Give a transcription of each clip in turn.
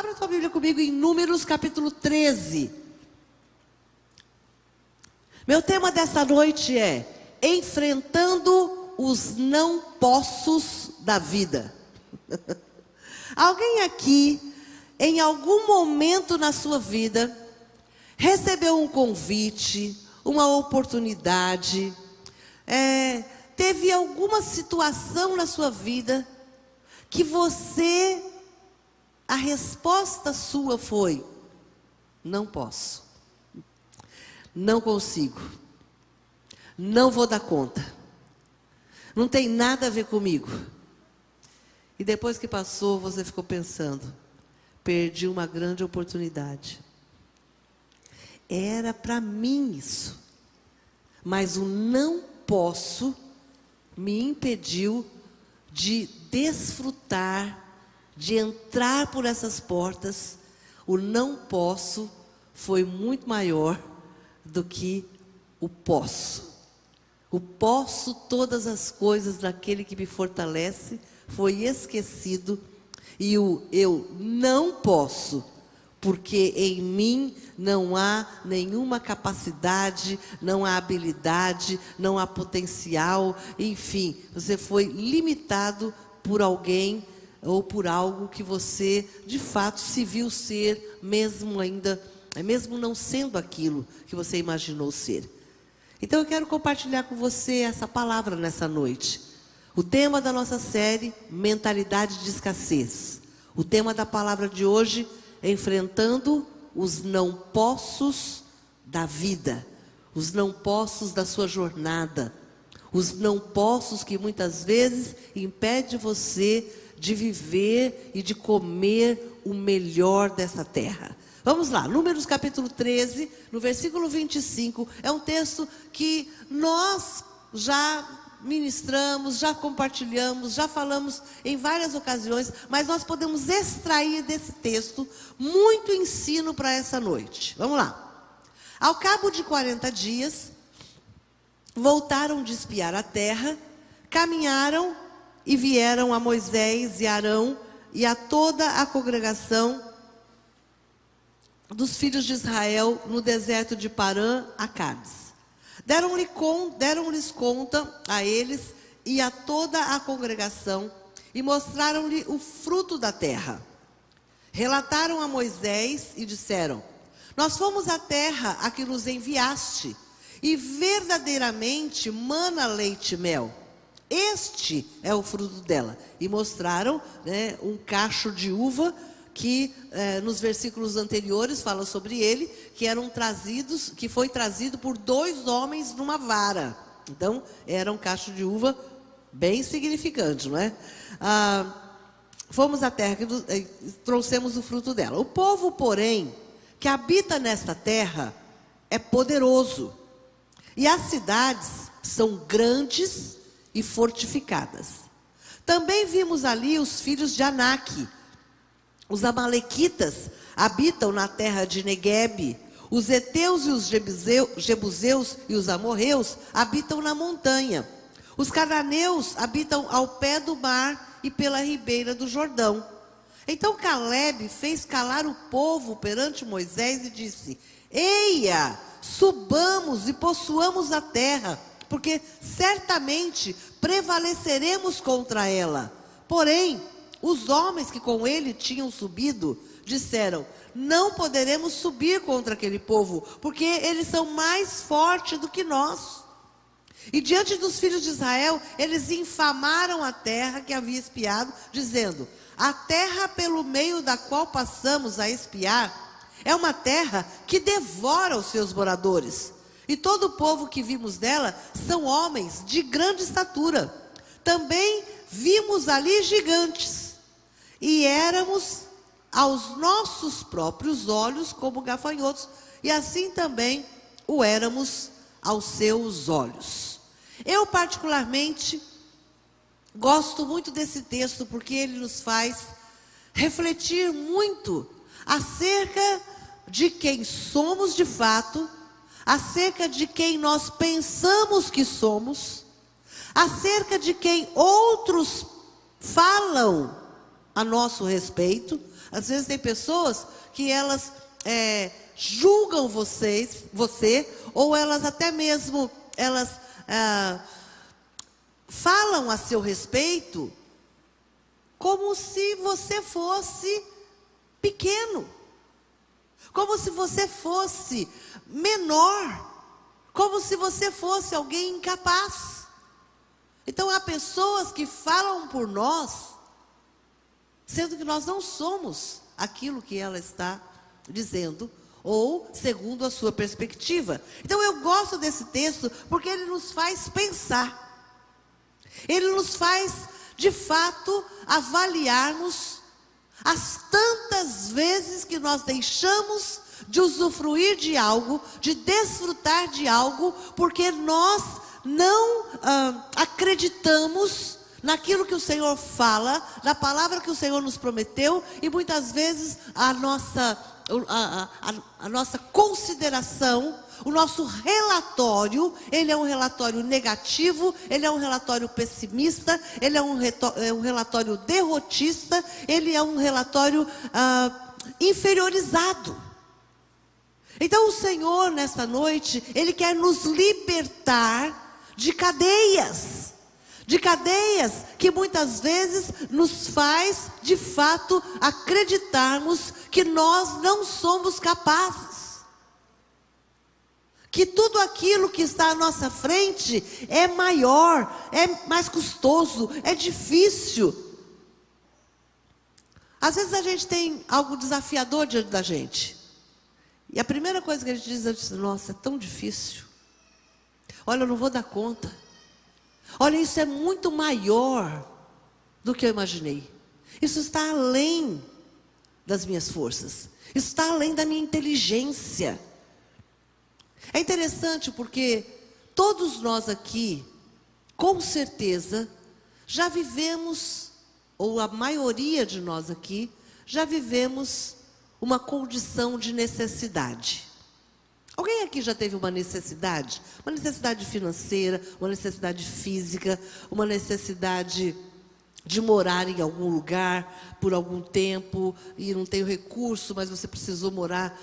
Abra tua Bíblia comigo em Números capítulo 13. Meu tema dessa noite é enfrentando os não possos da vida. Alguém aqui, em algum momento na sua vida, recebeu um convite, uma oportunidade, teve alguma situação na sua vida que a resposta sua foi: não posso, não consigo, não vou dar conta, não tem nada a ver comigo. E depois que passou, você ficou pensando: perdi uma grande oportunidade. Era para mim isso. Mas o não posso me impediu de desfrutar, de entrar por essas portas. O não posso foi muito maior do que o posso. O posso, todas as coisas daquele que me fortalece, foi esquecido. E o eu não posso, porque em mim não há nenhuma capacidade, não há habilidade, não há potencial, enfim, você foi limitado por alguém ou por algo que você de fato se viu ser, mesmo não sendo aquilo que você imaginou ser. Então eu quero compartilhar com você essa palavra nessa noite. O tema da nossa série, mentalidade de escassez. O tema da palavra de hoje, enfrentando os não possos da vida, os não possos da sua jornada, os não possos que muitas vezes impede você de viver e de comer o melhor dessa terra. Vamos lá, Números capítulo 13, no versículo 25, é um texto que nós já ministramos, já compartilhamos, já falamos em várias ocasiões, mas nós podemos extrair desse texto muito ensino para essa noite. Vamos lá. Ao cabo de 40 dias, voltaram de espiar a terra, caminharam e vieram a Moisés e Arão e a toda a congregação dos filhos de Israel no deserto de Parã, a Cádiz. Deram-lhes conta a eles e a toda a congregação e mostraram-lhe o fruto da terra. Relataram a Moisés e disseram: nós fomos à terra a que nos enviaste, e verdadeiramente mana leite e mel. Este é o fruto dela. E mostraram, um cacho de uva que nos versículos anteriores fala sobre ele, que foi trazido por 2 homens numa vara. Então, era um cacho de uva bem significante, não é? Fomos à terra que trouxemos o fruto dela. O povo, porém, que habita nesta terra é poderoso, e as cidades são grandes e fortificadas. Também vimos ali os filhos de Anak. Os amalequitas habitam na terra de Neguebe. Os heteus e os jebuseus e os amorreus habitam na montanha. Os cananeus habitam ao pé do mar e pela ribeira do Jordão. Então Calebe fez calar o povo perante Moisés e disse: eia, subamos e possuamos a terra, porque certamente prevaleceremos contra ela. Porém, os homens que com ele tinham subido disseram: não poderemos subir contra aquele povo, porque eles são mais fortes do que nós. E diante dos filhos de Israel, eles infamaram a terra que havia espiado, dizendo: a terra pelo meio da qual passamos a espiar é uma terra que devora os seus moradores. E todo o povo que vimos dela são homens de grande estatura. Também vimos ali gigantes, e éramos aos nossos próprios olhos como gafanhotos, e assim também o éramos aos seus olhos. Eu particularmente gosto muito desse texto, porque ele nos faz refletir muito acerca de quem somos de fato, acerca de quem nós pensamos que somos, acerca de quem outros falam a nosso respeito, Às vezes tem pessoas que elas julgam você, ou elas até mesmo, falam a seu respeito como se você fosse pequeno, como se você fosse menor, como se você fosse alguém incapaz. Então há pessoas que falam por nós, sendo que nós não somos aquilo que ela está dizendo, ou segundo a sua perspectiva. Então eu gosto desse texto, porque ele nos faz pensar. Ele nos faz, de fato, avaliarmos as tantas vezes que nós deixamos de usufruir de algo, de desfrutar de algo, porque nós não acreditamos naquilo que o Senhor fala, na palavra que o Senhor nos prometeu, e muitas vezes a nossa consideração, o nosso relatório, ele é um relatório negativo, ele é um relatório pessimista, ele é um relatório derrotista, ele é um relatório inferiorizado. Então o Senhor, nessa noite, Ele quer nos libertar de cadeias que muitas vezes nos faz, de fato, acreditarmos que nós não somos capazes. Que tudo aquilo que está à nossa frente é maior, é mais custoso, é difícil. Às vezes a gente tem algo desafiador diante da gente. E a primeira coisa que a gente diz, nossa, é tão difícil. Olha, eu não vou dar conta. Olha, isso é muito maior do que eu imaginei. Isso está além das minhas forças. Isso está além da minha inteligência. É interessante porque todos nós aqui, com certeza, já vivemos, ou a maioria de nós aqui, já vivemos uma condição de necessidade. Alguém aqui já teve uma necessidade? Uma necessidade financeira, uma necessidade física, uma necessidade de morar em algum lugar por algum tempo e não tem o recurso, mas você precisou morar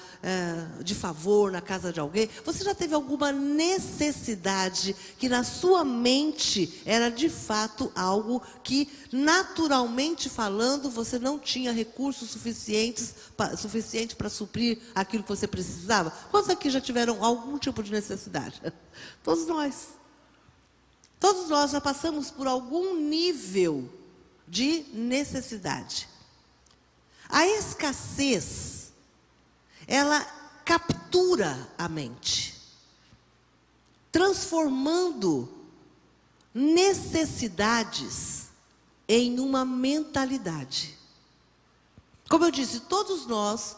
de favor na casa de alguém. Você já teve alguma necessidade que na sua mente era de fato algo que, naturalmente falando, você não tinha recursos suficiente para suprir aquilo que você precisava? Quantos aqui já tiveram algum tipo de necessidade? Todos nós. Todos nós já passamos por algum nível de necessidade. A escassez, ela captura a mente, transformando necessidades em uma mentalidade. Como eu disse, todos nós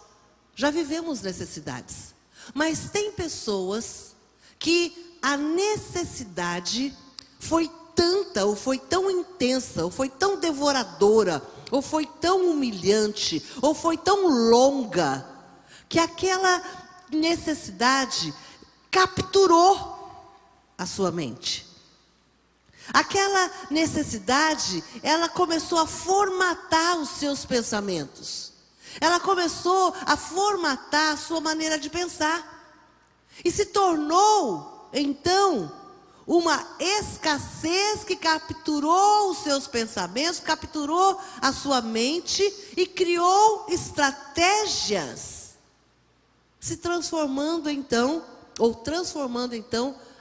já vivemos necessidades, mas tem pessoas que a necessidade foi tanta, ou foi tão intensa, ou foi tão devoradora, ou foi tão humilhante, ou foi tão longa, que aquela necessidade capturou a sua mente. Aquela necessidade, ela começou a formatar os seus pensamentos. Ela começou a formatar a sua maneira de pensar. E se tornou, então, uma escassez que capturou os seus pensamentos, capturou a sua mente e criou estratégias, transformando então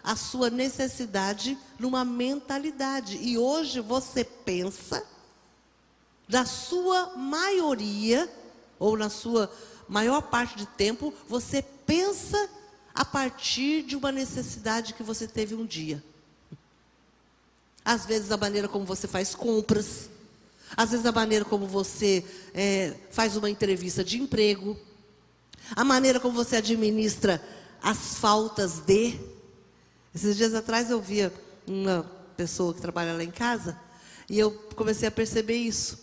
a sua necessidade numa mentalidade. E hoje você pensa, na sua maioria, ou na sua maior parte de tempo, você pensa a partir de uma necessidade que você teve um dia. Às vezes a maneira como você faz compras, às vezes a maneira como você faz uma entrevista de emprego, a maneira como você administra as faltas de... Esses dias atrás eu via uma pessoa que trabalha lá em casa, e eu comecei a perceber isso.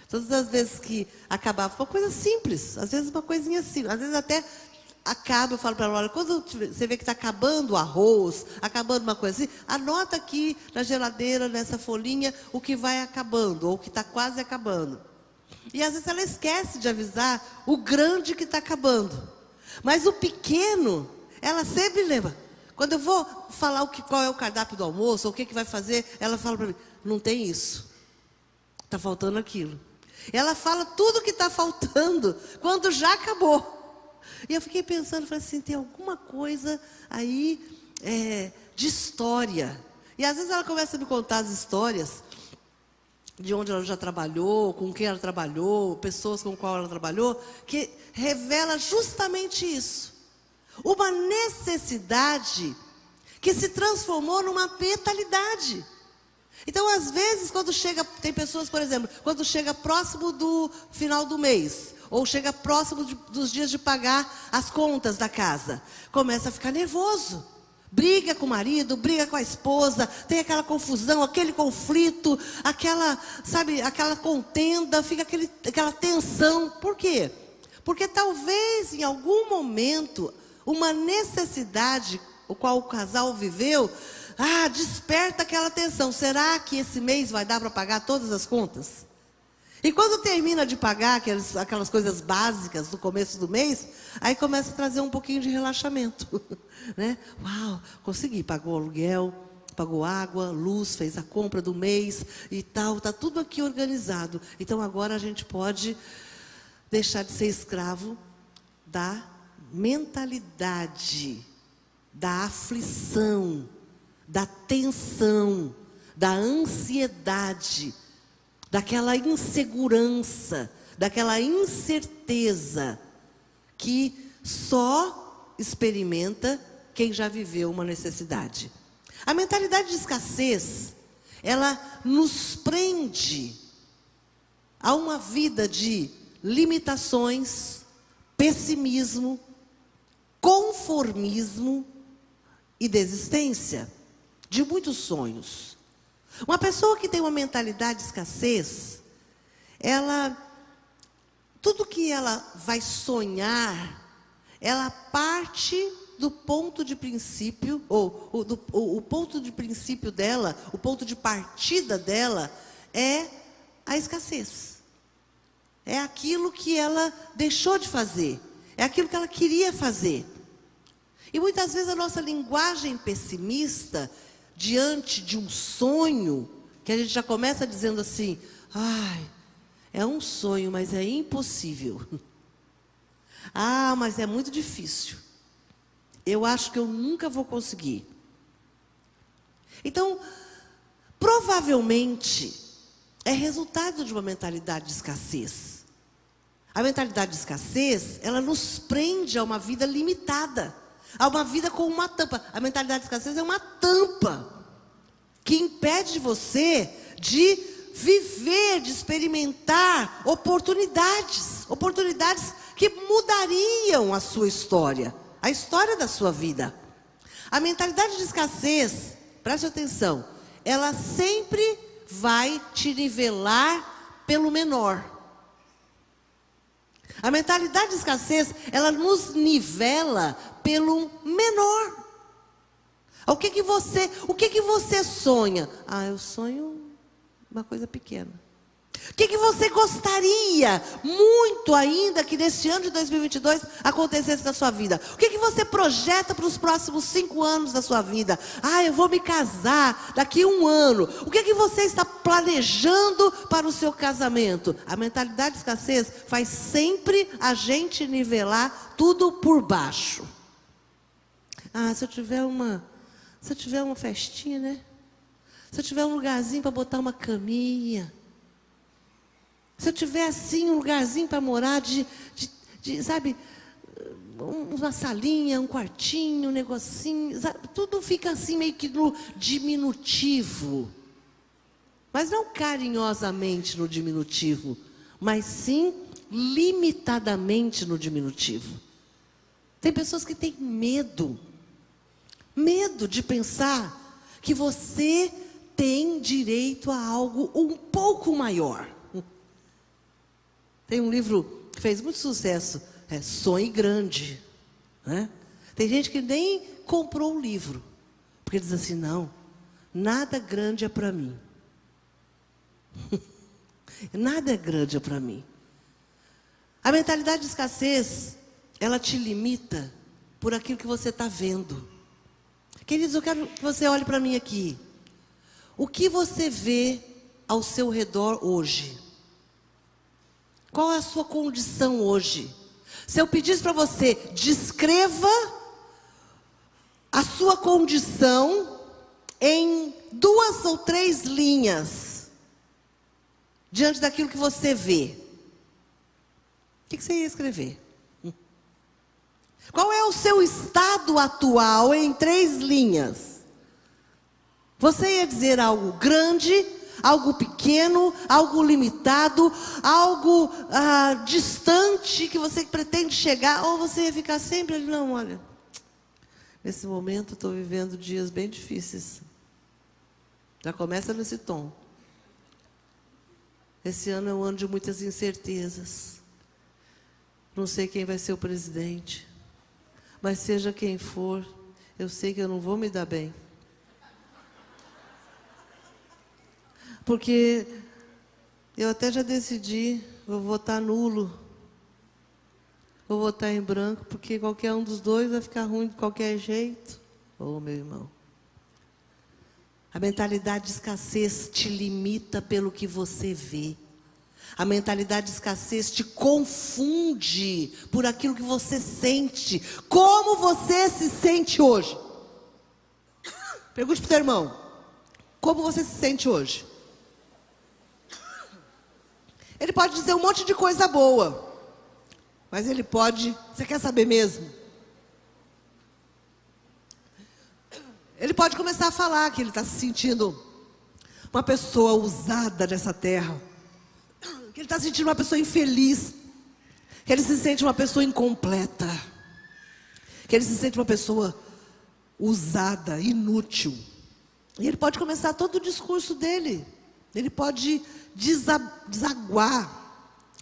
Todas as vezes que acabava, uma coisa simples, às vezes uma coisinha simples, às vezes até... acaba, eu falo para ela, olha, quando você vê que está acabando o arroz, acabando uma coisa assim, anota aqui na geladeira, nessa folhinha, o que vai acabando, ou o que está quase acabando. E às vezes ela esquece de avisar o grande que está acabando. Mas o pequeno, ela sempre lembra. Quando eu vou falar qual é o cardápio do almoço, ou o que vai fazer, ela fala para mim, não tem isso. Está faltando aquilo. Ela fala tudo que está faltando, quando já acabou. E eu fiquei pensando, falei assim, tem alguma coisa aí de história. E às vezes ela começa a me contar as histórias de onde ela já trabalhou, com quem ela trabalhou, pessoas com qual ela trabalhou, que revela justamente isso. Uma necessidade que se transformou numa mentalidade. Então, às vezes, quando chega, tem pessoas, por exemplo, quando chega próximo do final do mês, ou chega próximo dos dias de pagar as contas da casa, começa a ficar nervoso. Briga com o marido, briga com a esposa, tem aquela confusão, aquele conflito, aquela contenda, fica aquela tensão. Por quê? Porque talvez em algum momento, uma necessidade, o qual o casal viveu, desperta aquela tensão. Será que esse mês vai dar para pagar todas as contas? E quando termina de pagar aquelas coisas básicas do começo do mês, aí começa a trazer um pouquinho de relaxamento. Né? Uau, consegui, pagou aluguel, pagou água, luz, fez a compra do mês e tal, está tudo aqui organizado. Então agora a gente pode deixar de ser escravo da mentalidade, da aflição, da tensão, da ansiedade, daquela insegurança, daquela incerteza que só experimenta quem já viveu uma necessidade. A mentalidade de escassez, ela nos prende a uma vida de limitações, pessimismo, conformismo e desistência de muitos sonhos. Uma pessoa que tem uma mentalidade de escassez, tudo que ela vai sonhar, ela parte do ponto de princípio, o ponto de princípio dela, o ponto de partida dela é a escassez. É aquilo que ela deixou de fazer, é aquilo que ela queria fazer. E muitas vezes a nossa linguagem pessimista, diante de um sonho, que a gente já começa dizendo assim, é um sonho, mas é impossível. Mas é muito difícil. Eu acho que eu nunca vou conseguir. Então, provavelmente, é resultado de uma mentalidade de escassez. A mentalidade de escassez, ela nos prende a uma vida limitada, a uma vida com uma tampa. A mentalidade de escassez é uma tampa que impede você de viver, de experimentar oportunidades que mudariam a sua história, a história da sua vida. A mentalidade de escassez, preste atenção, ela sempre vai te nivelar pelo menor. A mentalidade de escassez, ela nos nivela pelo menor. O que você sonha? Eu sonho uma coisa pequena. O que você gostaria muito ainda que neste ano de 2022 acontecesse na sua vida? O que você projeta para os próximos 5 anos da sua vida? Eu vou me casar daqui a 1 ano. O que você está planejando para o seu casamento? A mentalidade de escassez faz sempre a gente nivelar tudo por baixo. Se eu tiver uma festinha, né? Se eu tiver um lugarzinho para botar uma caminha. Se eu tiver assim um lugarzinho para morar sabe, uma salinha, um quartinho, um negocinho, sabe? Tudo fica assim meio que no diminutivo. Mas não carinhosamente no diminutivo, mas sim limitadamente no diminutivo. Tem pessoas que têm medo de pensar que você tem direito a algo um pouco maior. Tem um livro que fez muito sucesso, Sonhe Grande. Né? Tem gente que nem comprou o livro, porque diz assim, não, nada grande é para mim. Nada é grande para mim. A mentalidade de escassez, ela te limita por aquilo que você está vendo. Queridos, eu quero que você olhe para mim aqui. O que você vê ao seu redor hoje? Qual é a sua condição hoje? Se eu pedisse para você, descreva a sua condição em 2 ou 3 linhas, diante daquilo que você vê, o que você ia escrever? Qual é o seu estado atual em 3 linhas? Você ia dizer algo grande, algo pequeno, algo limitado, algo distante que você pretende chegar, ou você ia ficar sempre ali, não, olha, nesse momento eu estou vivendo dias bem difíceis. Já começa nesse tom. Esse ano é um ano de muitas incertezas. Não sei quem vai ser o presidente, mas seja quem for, eu sei que eu não vou me dar bem. Porque eu até já decidi, vou votar nulo. Vou votar em branco, porque qualquer um dos dois vai ficar ruim de qualquer jeito. Ô, meu irmão. A mentalidade de escassez te limita pelo que você vê. A mentalidade de escassez te confunde por aquilo que você sente. Como você se sente hoje? Pergunte para o teu irmão. Como você se sente hoje? Ele pode dizer um monte de coisa boa. Mas ele pode... Você quer saber mesmo? Ele pode começar a falar que ele está se sentindo uma pessoa usada nessa terra. Que ele está se sentindo uma pessoa infeliz. Que ele se sente uma pessoa incompleta. Que ele se sente uma pessoa usada, inútil. E ele pode começar todo o discurso dele. Ele pode desaguar,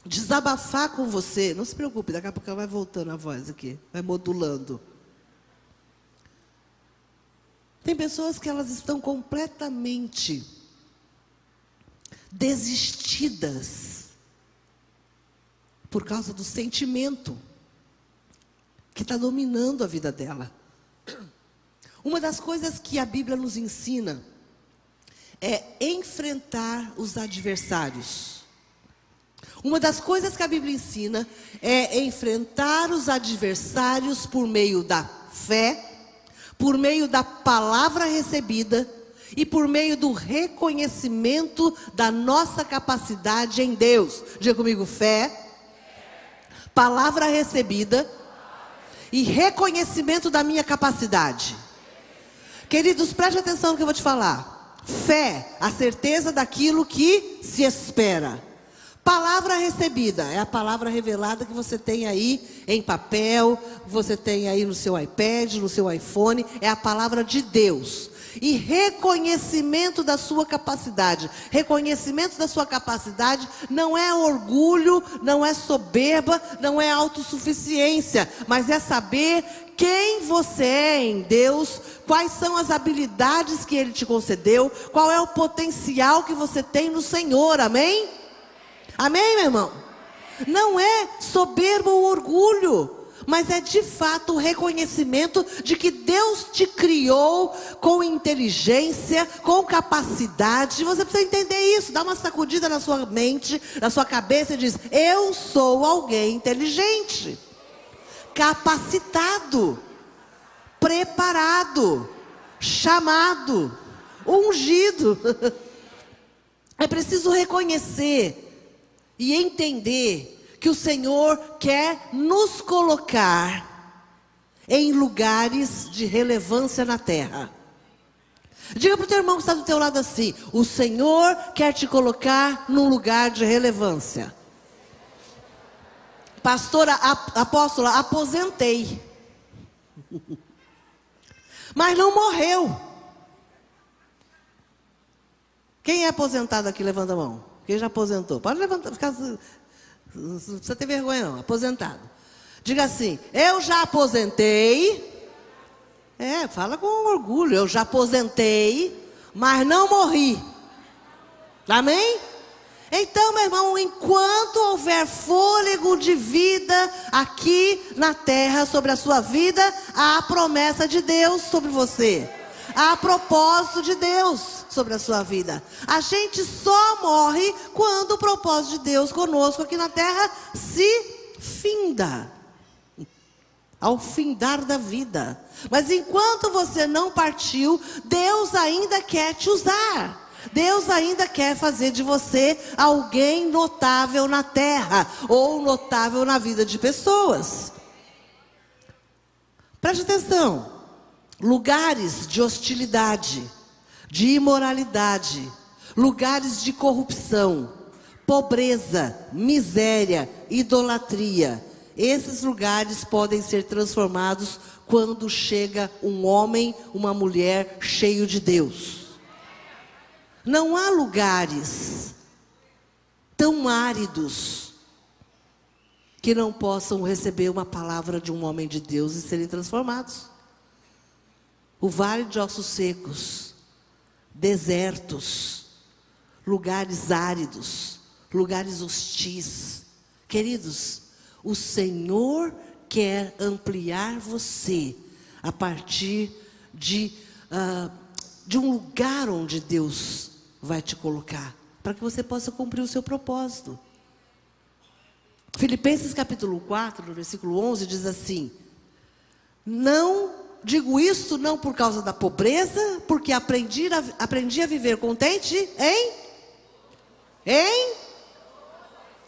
desabafar com você. Não se preocupe, daqui a pouco ela vai voltando a voz aqui. Vai modulando. Tem pessoas que elas estão completamente desistidas por causa do sentimento que está dominando a vida dela. Uma das coisas que a Bíblia nos ensina é enfrentar os adversários. Uma das coisas que a Bíblia ensina é enfrentar os adversários por meio da fé, por meio da palavra recebida e por meio do reconhecimento da nossa capacidade em Deus. Diga comigo, fé, palavra recebida e reconhecimento da minha capacidade. Queridos, preste atenção no que eu vou te falar. Fé, a certeza daquilo que se espera. Palavra recebida, é a palavra revelada que você tem aí em papel, você tem aí no seu iPad, no seu iPhone, é a palavra de Deus. E reconhecimento da sua capacidade. Reconhecimento da sua capacidade não é orgulho, não é soberba, não é autossuficiência, mas é saber quem você é em Deus, quais são as habilidades que Ele te concedeu, qual é o potencial que você tem no Senhor, amém? Amém, meu irmão? Não é soberba ou orgulho, mas é de fato o reconhecimento de que Deus te criou com inteligência, com capacidade. Você precisa entender isso, dá uma sacudida na sua mente, na sua cabeça e diz: eu sou alguém inteligente, capacitado, preparado, chamado, ungido. É preciso reconhecer e entender que o Senhor quer nos colocar em lugares de relevância na terra. Diga para o teu irmão que está do teu lado assim: o Senhor quer te colocar num lugar de relevância. Pastora, apóstola, aposentei. Mas não morreu. Quem é aposentado aqui? Levanta a mão. Quem já aposentou? Pode levantar, não precisa ter vergonha não, aposentado. Diga assim: eu já aposentei. Fala com orgulho. Eu já aposentei, mas não morri. Amém? Então, meu irmão, enquanto houver fôlego de vida aqui na terra sobre a sua vida, há a promessa de Deus sobre você. Há propósito de Deus sobre a sua vida. A gente só morre quando o propósito de Deus conosco aqui na terra se finda. Ao findar da vida. Mas enquanto você não partiu, Deus ainda quer te usar. Deus ainda quer fazer de você alguém notável na terra, ou notável na vida de pessoas. Preste atenção. Lugares de hostilidade, de imoralidade, lugares de corrupção, pobreza, miséria, idolatria. Esses lugares podem ser transformados quando chega um homem, uma mulher cheio de Deus. Não há lugares tão áridos que não possam receber uma palavra de um homem de Deus e serem transformados. O vale de ossos secos, desertos, lugares áridos, lugares hostis. Queridos, o Senhor quer ampliar você a partir de um lugar onde Deus vai te colocar, para que você possa cumprir o seu propósito. Filipenses capítulo 4, no versículo 11, diz assim: não digo isto não por causa da pobreza, porque aprendi a viver contente em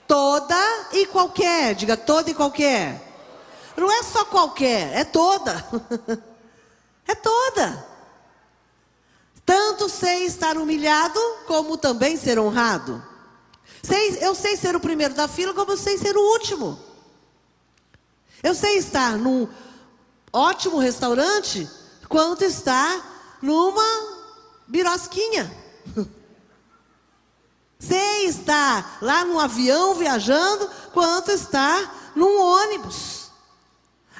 toda e qualquer, diga toda e qualquer. Não é só qualquer, é toda. É toda. Tanto sei estar humilhado, como também ser honrado. Eu sei ser o primeiro da fila, como eu sei ser o último. Eu sei estar num ótimo restaurante, quanto estar numa birosquinha. Sei estar lá num avião viajando, quanto estar num ônibus.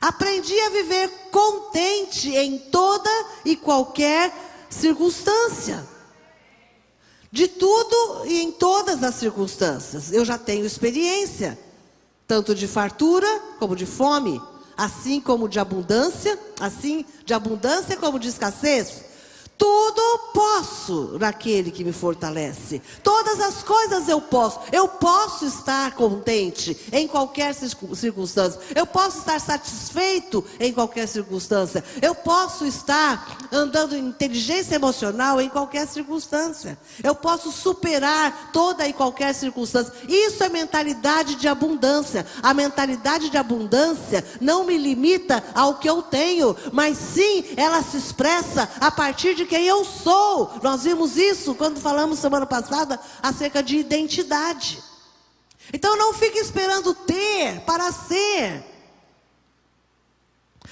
Aprendi a viver contente em toda e qualquer circunstância. De tudo e em todas as circunstâncias. Eu já tenho experiência, tanto de fartura como de fome, assim como de abundância, como de escassez. Tudo posso naquele que me fortalece. Todas as coisas eu posso. Eu posso estar contente em qualquer circunstância. Eu posso estar satisfeito em qualquer circunstância. Eu posso estar andando em inteligência emocional em qualquer circunstância. Eu posso superar toda e qualquer circunstância. Isso é mentalidade de abundância. A mentalidade de abundância não me limita ao que eu tenho, mas sim ela se expressa a partir de quem eu sou. Nós vimos isso quando falamos semana passada acerca de identidade. Então não fique esperando ter para ser.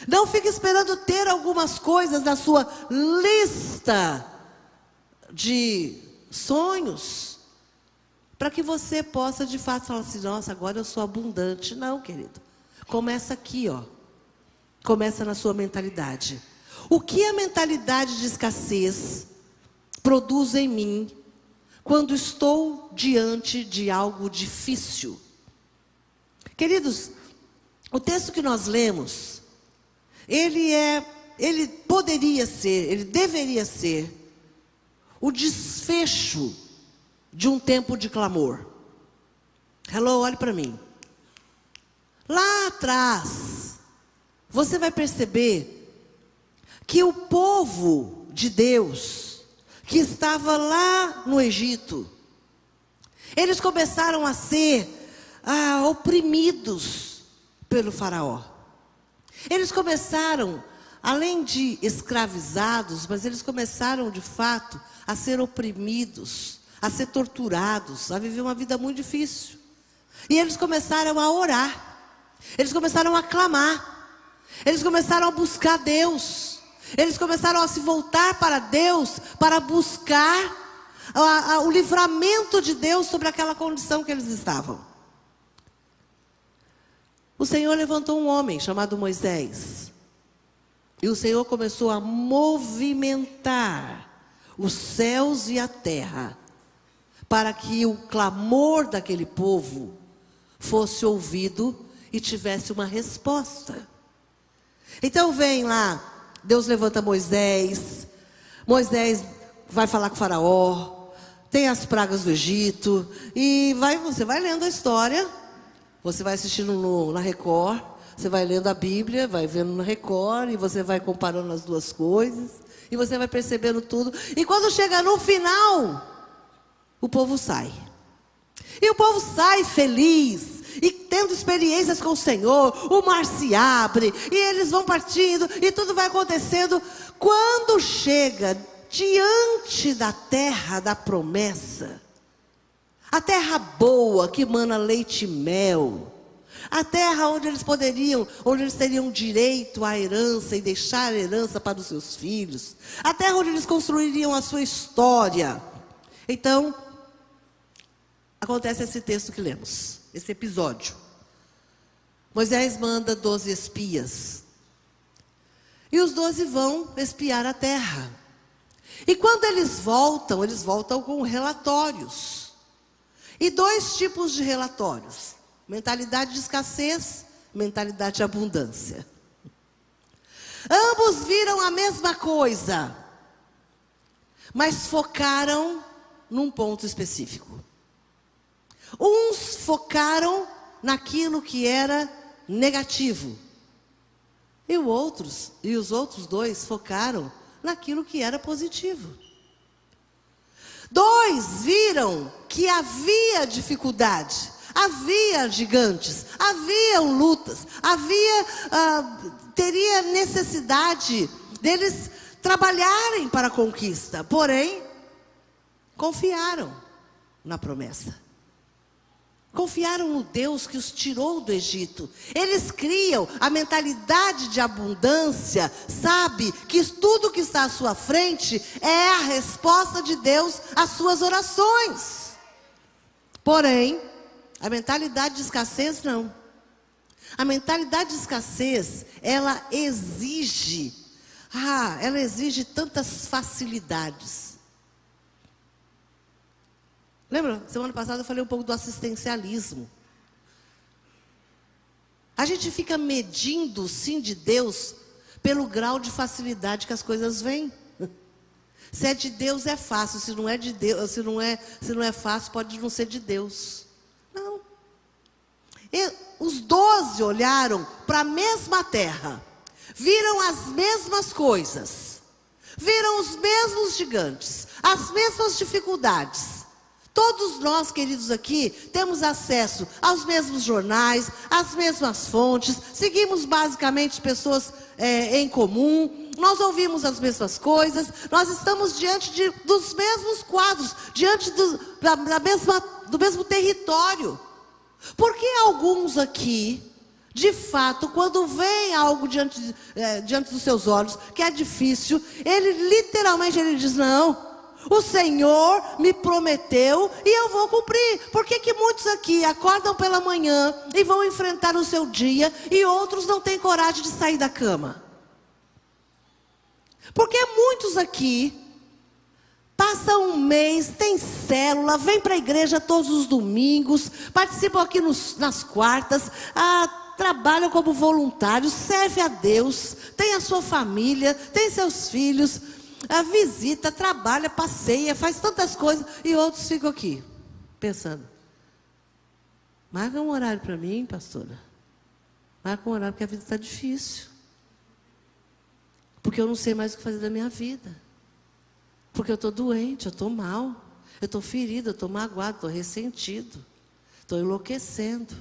Não fique esperando ter algumas coisas na sua lista de sonhos, para que você possa de fato falar assim: nossa, agora eu sou abundante. Não, querido. Começa aqui, ó. Começa na sua mentalidade. O que a mentalidade de escassez produz em mim quando estou diante de algo difícil? Queridos, o texto que nós lemos, ele poderia ser, ele deveria ser o desfecho de um tempo de clamor. Hello, olhe para mim. Lá atrás, você vai perceber que o povo de Deus, que estava lá no Egito, eles começaram a ser oprimidos pelo faraó. Eles começaram, além de escravizados, mas eles começaram de fato a ser oprimidos, a ser torturados, a viver uma vida muito difícil. E eles começaram a orar, eles começaram a clamar, eles começaram a buscar Deus. Eles começaram a se voltar para Deus, para buscar o livramento de Deus sobre aquela condição que eles estavam. O Senhor levantou um homem chamado Moisés. E o Senhor começou a movimentar os céus e a terra, para que o clamor daquele povo fosse ouvido e tivesse uma resposta. Então vem lá, Deus levanta Moisés, Moisés vai falar com o faraó, tem as pragas do Egito, e você vai lendo a história, você vai assistindo na Record, você vai lendo a Bíblia, vai vendo na Record, e você vai comparando as duas coisas, e você vai percebendo tudo, e quando chega no final, o povo sai. E o povo sai feliz, e tendo experiências com o Senhor, o mar se abre, e eles vão partindo, e tudo vai acontecendo. Quando chega diante da terra da promessa, a terra boa, que mana leite e mel, a terra onde eles teriam direito à herança e deixar a herança para os seus filhos, a terra onde eles construiriam a sua história. Então, acontece esse texto que lemos, esse episódio. Moisés manda 12 espias. E os 12 vão espiar a terra. E quando eles voltam com relatórios. E 2 tipos de relatórios: mentalidade de escassez, mentalidade de abundância. Ambos viram a mesma coisa, mas focaram num ponto específico. Uns focaram naquilo que era negativo. E os outros 2 focaram naquilo que era positivo. 2 viram que havia dificuldade, havia gigantes, haviam lutas, teria necessidade deles trabalharem para a conquista. Porém, confiaram na promessa. Confiaram no Deus que os tirou do Egito. Eles criam a mentalidade de abundância. Sabe que tudo que está à sua frente é a resposta de Deus às suas orações. Porém, a mentalidade de escassez não. A mentalidade de escassez, ela exige tantas facilidades. Lembra? Semana passada eu falei um pouco do assistencialismo. A gente fica medindo o sim de Deus pelo grau de facilidade que as coisas vêm. Se é de Deus é fácil, se não é de Deus, se não é fácil, pode não ser de Deus. Não. Os 12 olharam para a mesma terra, viram as mesmas coisas, viram os mesmos gigantes, as mesmas dificuldades. Todos nós, queridos aqui, temos acesso aos mesmos jornais, às mesmas fontes, seguimos basicamente pessoas em comum, nós ouvimos as mesmas coisas, nós estamos diante dos mesmos quadros, diante do mesmo território. Por que alguns aqui, de fato, quando vem algo diante dos seus olhos, que é difícil, ele diz, não, o Senhor me prometeu e eu vou cumprir. Por que muitos aqui acordam pela manhã e vão enfrentar o seu dia e outros não têm coragem de sair da cama? Porque muitos aqui passam um mês, tem célula, vem para a igreja todos os domingos, participam aqui nas quartas, trabalham como voluntários, servem a Deus, tem a sua família, tem seus filhos, visita, trabalha, passeia, faz tantas coisas, e outros ficam aqui, pensando, marca um horário para mim, pastora, marca um horário porque a vida está difícil, porque eu não sei mais o que fazer da minha vida, porque eu estou doente, eu estou mal, eu estou ferido, eu estou magoado, estou ressentido, estou enlouquecendo,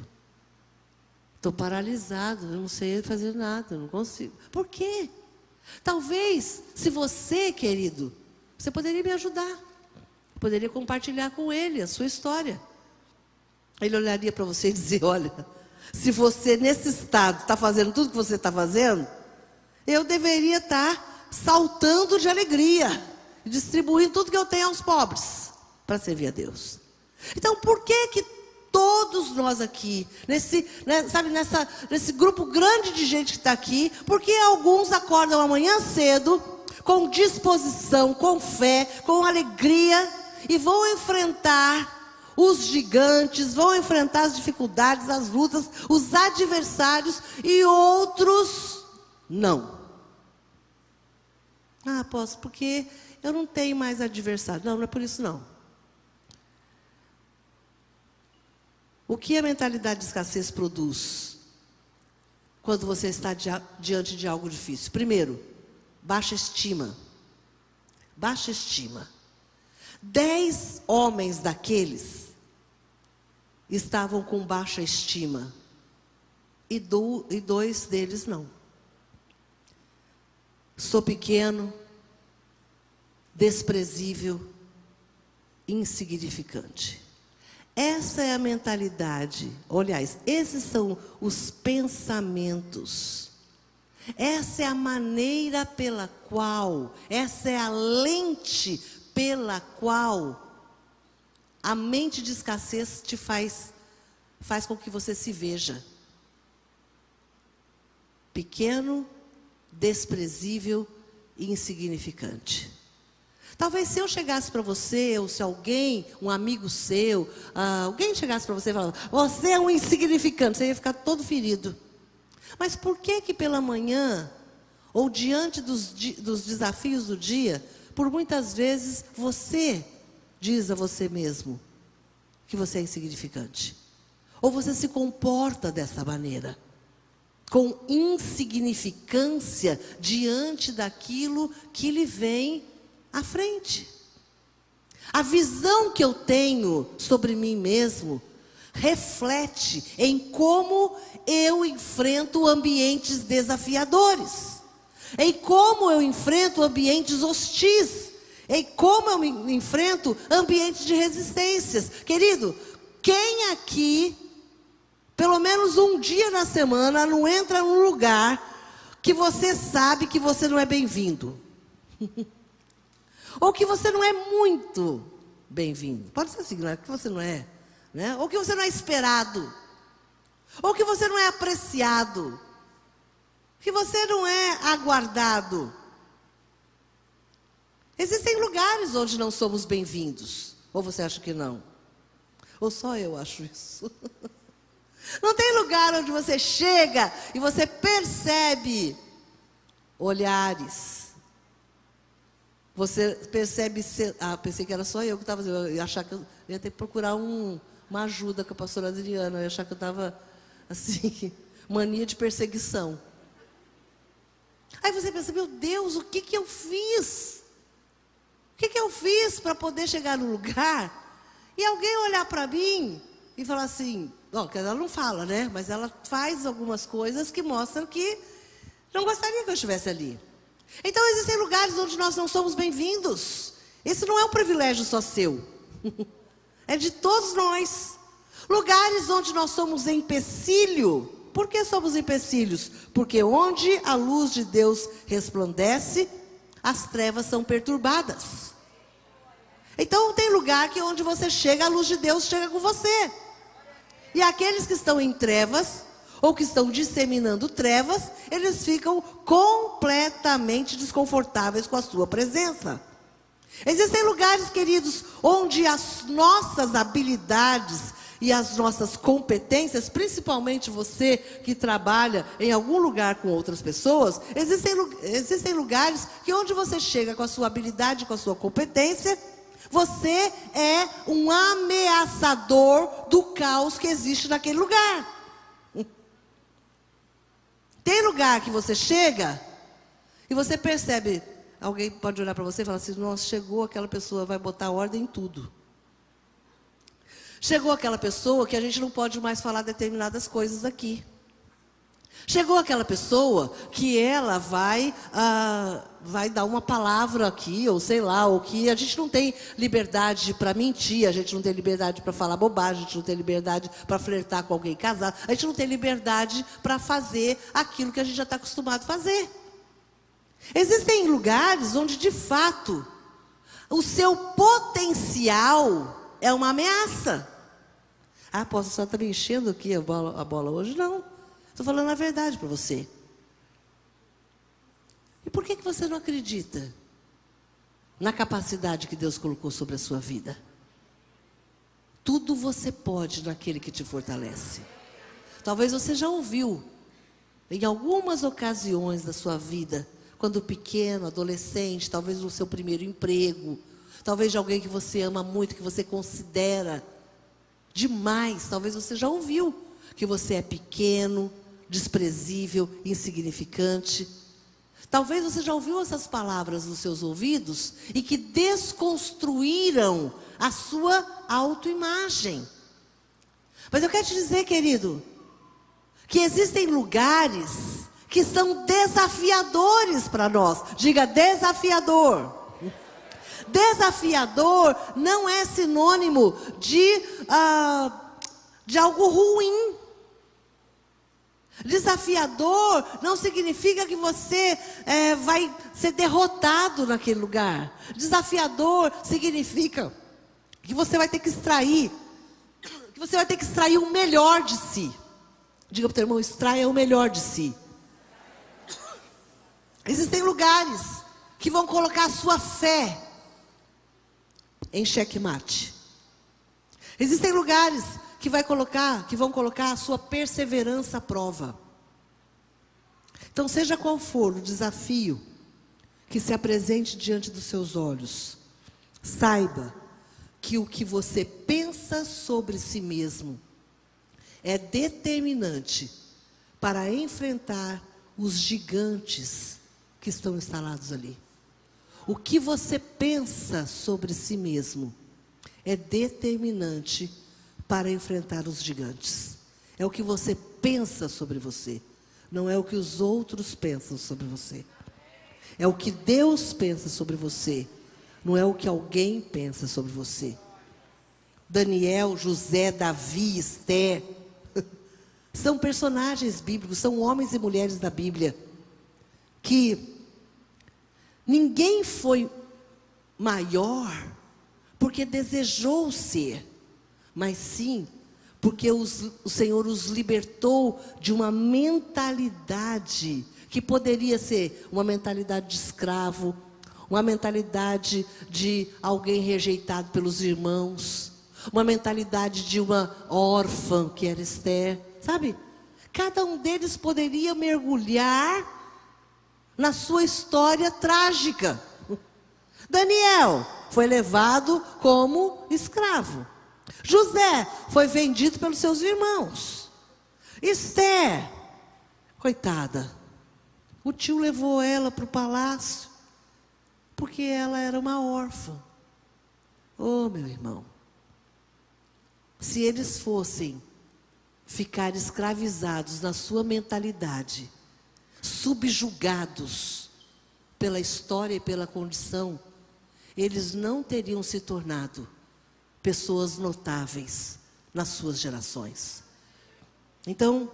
estou paralisado, eu não sei fazer nada, eu não consigo. Por quê? Talvez, se você, querido, você poderia me ajudar, poderia compartilhar com ele a sua história. Ele olharia para você e dizer, olha, se você nesse estado está fazendo tudo que você está fazendo, eu deveria estar saltando de alegria, distribuindo tudo que eu tenho aos pobres, para servir a Deus. Então, por que todos nós aqui, nesse grupo grande de gente que está aqui, porque alguns acordam amanhã cedo, com disposição, com fé, com alegria, e vão enfrentar os gigantes, vão enfrentar as dificuldades, as lutas, os adversários, e outros não. Ah, apóstolo, porque eu não tenho mais adversário. Não, não é por isso não. O que a mentalidade de escassez produz quando você está diante de algo difícil? Primeiro, baixa estima. Baixa estima. 10 homens daqueles estavam com baixa estima. E 2 deles não. Sou pequeno, desprezível, insignificante. Essa é a mentalidade. Aliás, esses são os pensamentos. Essa é a maneira pela qual, essa é a lente pela qual a mente de escassez te faz com que você se veja pequeno, desprezível e insignificante. Talvez se eu chegasse para você, ou se alguém, um amigo seu, alguém chegasse para você e falasse, você é um insignificante, você ia ficar todo ferido. Mas por que pela manhã, ou diante dos desafios do dia, por muitas vezes você diz a você mesmo que você é insignificante? Ou você se comporta dessa maneira, com insignificância diante daquilo que lhe vem à frente. A visão que eu tenho sobre mim mesmo reflete em como eu enfrento ambientes desafiadores, em como eu enfrento ambientes hostis, em como eu enfrento ambientes de resistências. Querido, quem aqui, pelo menos um dia na semana, não entra num lugar que você sabe que você não é bem-vindo? Ou que você não é muito bem-vindo. Pode ser assim, não é que você não é, né? Ou que você não é esperado. Ou que você não é apreciado. Que você não é aguardado. Existem lugares onde não somos bem-vindos. Ou você acha que não? Ou só eu acho isso? Não tem lugar onde você chega e você percebe olhares. Você percebe... pensei que era só eu que estava... Eu ia achar que eu ia ter que procurar uma ajuda com a pastora Adriana. Eu ia achar que eu estava, assim, mania de perseguição. Aí você pensa, meu Deus, o que eu fiz? O que eu fiz para poder chegar no lugar e alguém olhar para mim e falar assim... ela não fala, né? Mas ela faz algumas coisas que mostram que não gostaria que eu estivesse ali. Então, existem lugares onde nós não somos bem-vindos. Esse não é um privilégio só seu. É de todos nós. Lugares onde nós somos empecilho. Por que somos empecilhos? Porque onde a luz de Deus resplandece, as trevas são perturbadas. Então, tem lugar que onde você chega, a luz de Deus chega com você. E aqueles que estão em trevas, ou que estão disseminando trevas, eles ficam completamente desconfortáveis com a sua presença. Existem lugares, queridos, onde as nossas habilidades e as nossas competências, principalmente você que trabalha em algum lugar com outras pessoas, existem lugares que onde você chega com a sua habilidade, com a sua competência, você é um ameaçador do caos que existe naquele lugar. Tem lugar que você chega e você percebe, alguém pode olhar para você e falar assim, nossa, chegou aquela pessoa, vai botar ordem em tudo. Chegou aquela pessoa que a gente não pode mais falar determinadas coisas aqui. Chegou aquela pessoa que ela vai dar uma palavra aqui, ou sei lá, ou que a gente não tem liberdade para mentir, a gente não tem liberdade para falar bobagem, a gente não tem liberdade para flertar com alguém casado, a gente não tem liberdade para fazer aquilo que a gente já está acostumado a fazer. Existem lugares onde, de fato, o seu potencial é uma ameaça. Ah, apóstolo, você está me enchendo aqui a bola hoje? Não. Estou falando a verdade para você. E por que você não acredita? na capacidade que Deus colocou sobre a sua vida. Tudo você pode naquele que te fortalece. Talvez você já ouviu, em algumas ocasiões da sua vida, quando pequeno, adolescente, talvez no seu primeiro emprego, talvez de alguém que você ama muito, que você considera demais, talvez você já ouviu que você é pequeno, desprezível, insignificante. Talvez você já ouviu essas palavras nos seus ouvidos e que desconstruíram a sua autoimagem. Mas eu quero te dizer, querido, que existem lugares que são desafiadores para nós. Diga, desafiador. Desafiador não é sinônimo de algo ruim. Desafiador não significa que você vai ser derrotado naquele lugar. Desafiador significa que você vai ter que extrair o melhor de si. Diga para o teu irmão, extraia o melhor de si. Existem lugares que vão colocar a sua fé em xeque-mate. Existem lugares que vão colocar a sua perseverança à prova. Então, seja qual for o desafio que se apresente diante dos seus olhos, saiba que o que você pensa sobre si mesmo é determinante para enfrentar os gigantes que estão instalados ali. O que você pensa sobre si mesmo é determinante para enfrentar os gigantes. É o que você pensa sobre você, não é o que os outros pensam sobre você. É o que Deus pensa sobre você, não é o que alguém pensa sobre você. Daniel, José, Davi, Esther, são personagens bíblicos, são homens e mulheres da Bíblia, que ninguém foi maior porque desejou ser, mas sim porque o Senhor os libertou de uma mentalidade que poderia ser uma mentalidade de escravo, uma mentalidade de alguém rejeitado pelos irmãos, uma mentalidade de uma órfã que era Esther, sabe? Cada um deles poderia mergulhar na sua história trágica. Daniel foi levado como escravo. José foi vendido pelos seus irmãos. Esther, coitada, o tio levou ela para o palácio porque ela era uma órfã. Oh, meu irmão, se eles fossem ficar escravizados na sua mentalidade, subjugados pela história e pela condição, eles não teriam se tornado pessoas notáveis nas suas gerações. Então,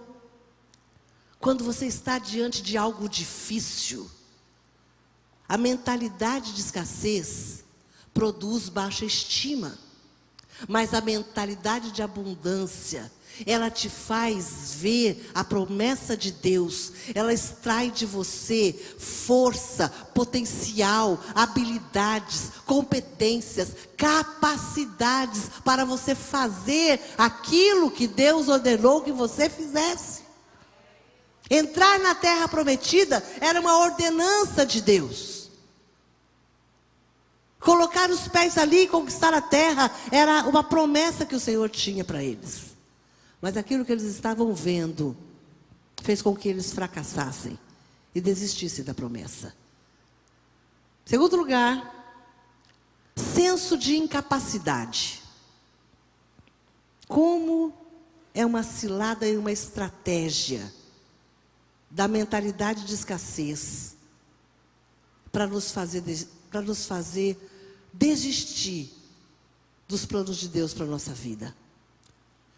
quando você está diante de algo difícil, a mentalidade de escassez produz baixa estima, mas a mentalidade de abundância, ela te faz ver a promessa de Deus. Ela extrai de você força, potencial, habilidades, competências, capacidades para você fazer aquilo que Deus ordenou que você fizesse. Entrar na terra prometida era uma ordenança de Deus. Colocar os pés ali e conquistar a terra era uma promessa que o Senhor tinha para eles. Mas aquilo que eles estavam vendo fez com que eles fracassassem e desistissem da promessa. Segundo lugar, senso de incapacidade. Como é uma cilada e uma estratégia da mentalidade de escassez para nos fazer desistir dos planos de Deus para a nossa vida.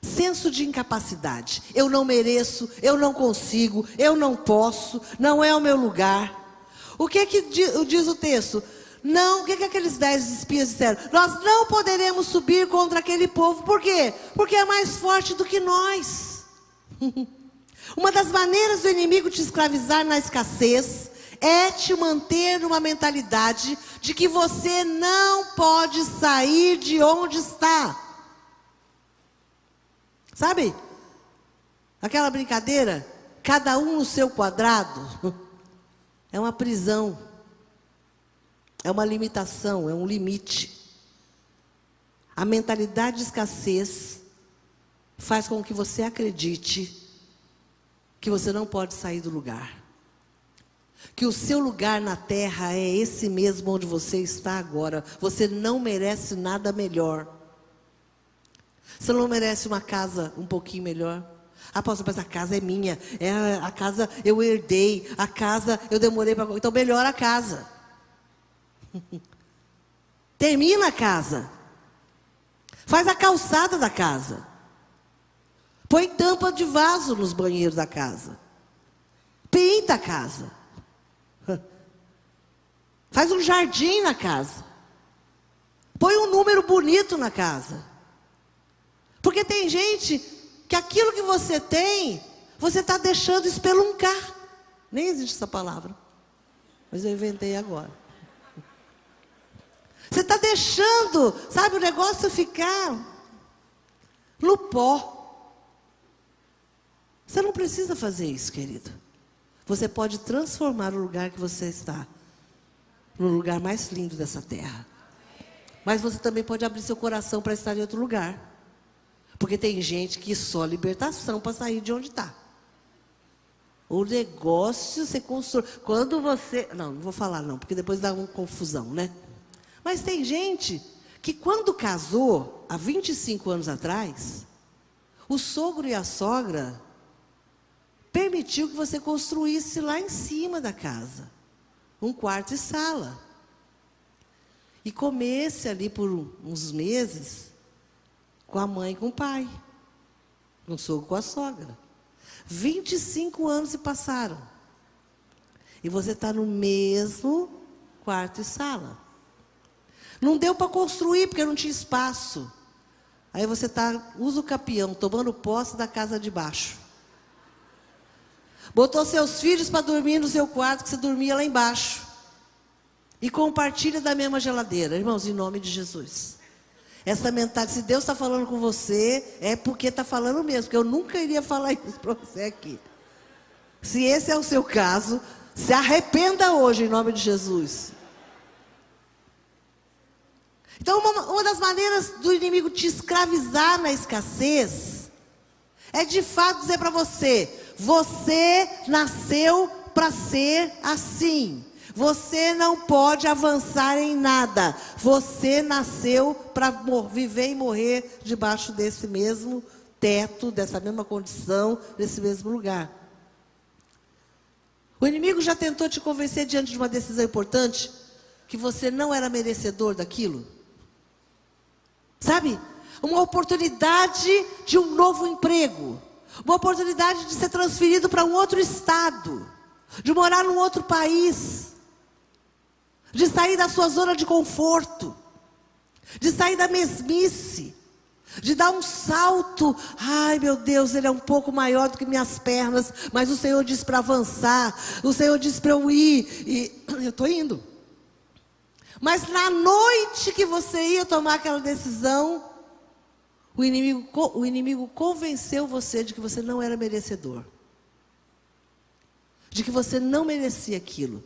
Senso de incapacidade. Eu não mereço, eu não consigo, eu não posso, não é o meu lugar. O que diz o texto? Não, o que aqueles 10 espias disseram? Nós não poderemos subir contra aquele povo. Por quê? Porque é mais forte do que nós. Uma das maneiras do inimigo te escravizar na escassez é te manter numa mentalidade de que você não pode sair de onde está. Sabe? Aquela brincadeira, cada um no seu quadrado, é uma prisão, é uma limitação, é um limite. A mentalidade de escassez faz com que você acredite que você não pode sair do lugar. Que o seu lugar na terra é esse mesmo onde você está agora. Você não merece nada melhor. Você não merece uma casa um pouquinho melhor. Ah, pastor, mas a casa é minha. A casa eu herdei. A casa eu demorei para... Então melhora a casa. Termina a casa. Faz a calçada da casa. Põe tampa de vaso nos banheiros da casa. Pinta a casa. Faz um jardim na casa. Põe um número bonito na casa. Porque tem gente que aquilo que você tem, você está deixando espeluncar. Nem existe essa palavra, mas eu inventei agora. Você está deixando, sabe, o negócio ficar no pó. Você não precisa fazer isso, querido. Você pode transformar o lugar que você está no lugar mais lindo dessa terra. Mas você também pode abrir seu coração para estar em outro lugar. Porque tem gente que só libertação para sair de onde está. O negócio você constrói. Quando você... Não vou falar não, porque depois dá uma confusão, né? Mas tem gente que quando casou, há 25 anos atrás, o sogro e a sogra permitiu que você construísse lá em cima da casa um quarto e sala. E comesse ali por uns meses com a mãe e com o pai. Com o sogro e com a sogra. 25 anos se passaram. E você está no mesmo quarto e sala. Não deu para construir porque não tinha espaço. Aí você usa o capião, tomando posse da casa de baixo. Botou seus filhos para dormir no seu quarto, que você dormia lá embaixo. E compartilha da mesma geladeira. Irmãos, em nome de Jesus. Essa mentalidade, se Deus está falando com você, é porque está falando mesmo. Porque eu nunca iria falar isso para você aqui. Se esse é o seu caso, se arrependa hoje, em nome de Jesus. Então, uma das maneiras do inimigo te escravizar na escassez é de fato dizer para você: você nasceu para ser assim. Você não pode avançar em nada. Você nasceu para viver e morrer debaixo desse mesmo teto, dessa mesma condição, desse mesmo lugar. O inimigo já tentou te convencer diante de uma decisão importante que você não era merecedor daquilo. Sabe? Uma oportunidade de um novo emprego. Uma oportunidade de ser transferido para um outro estado. De morar num outro país. De sair da sua zona de conforto. De sair da mesmice. De dar um salto. Ai, meu Deus, ele é um pouco maior do que minhas pernas. Mas o Senhor disse para avançar. O Senhor disse para eu ir. E eu estou indo. Mas na noite que você ia tomar aquela decisão, o inimigo convenceu você de que você não era merecedor. De que você não merecia aquilo.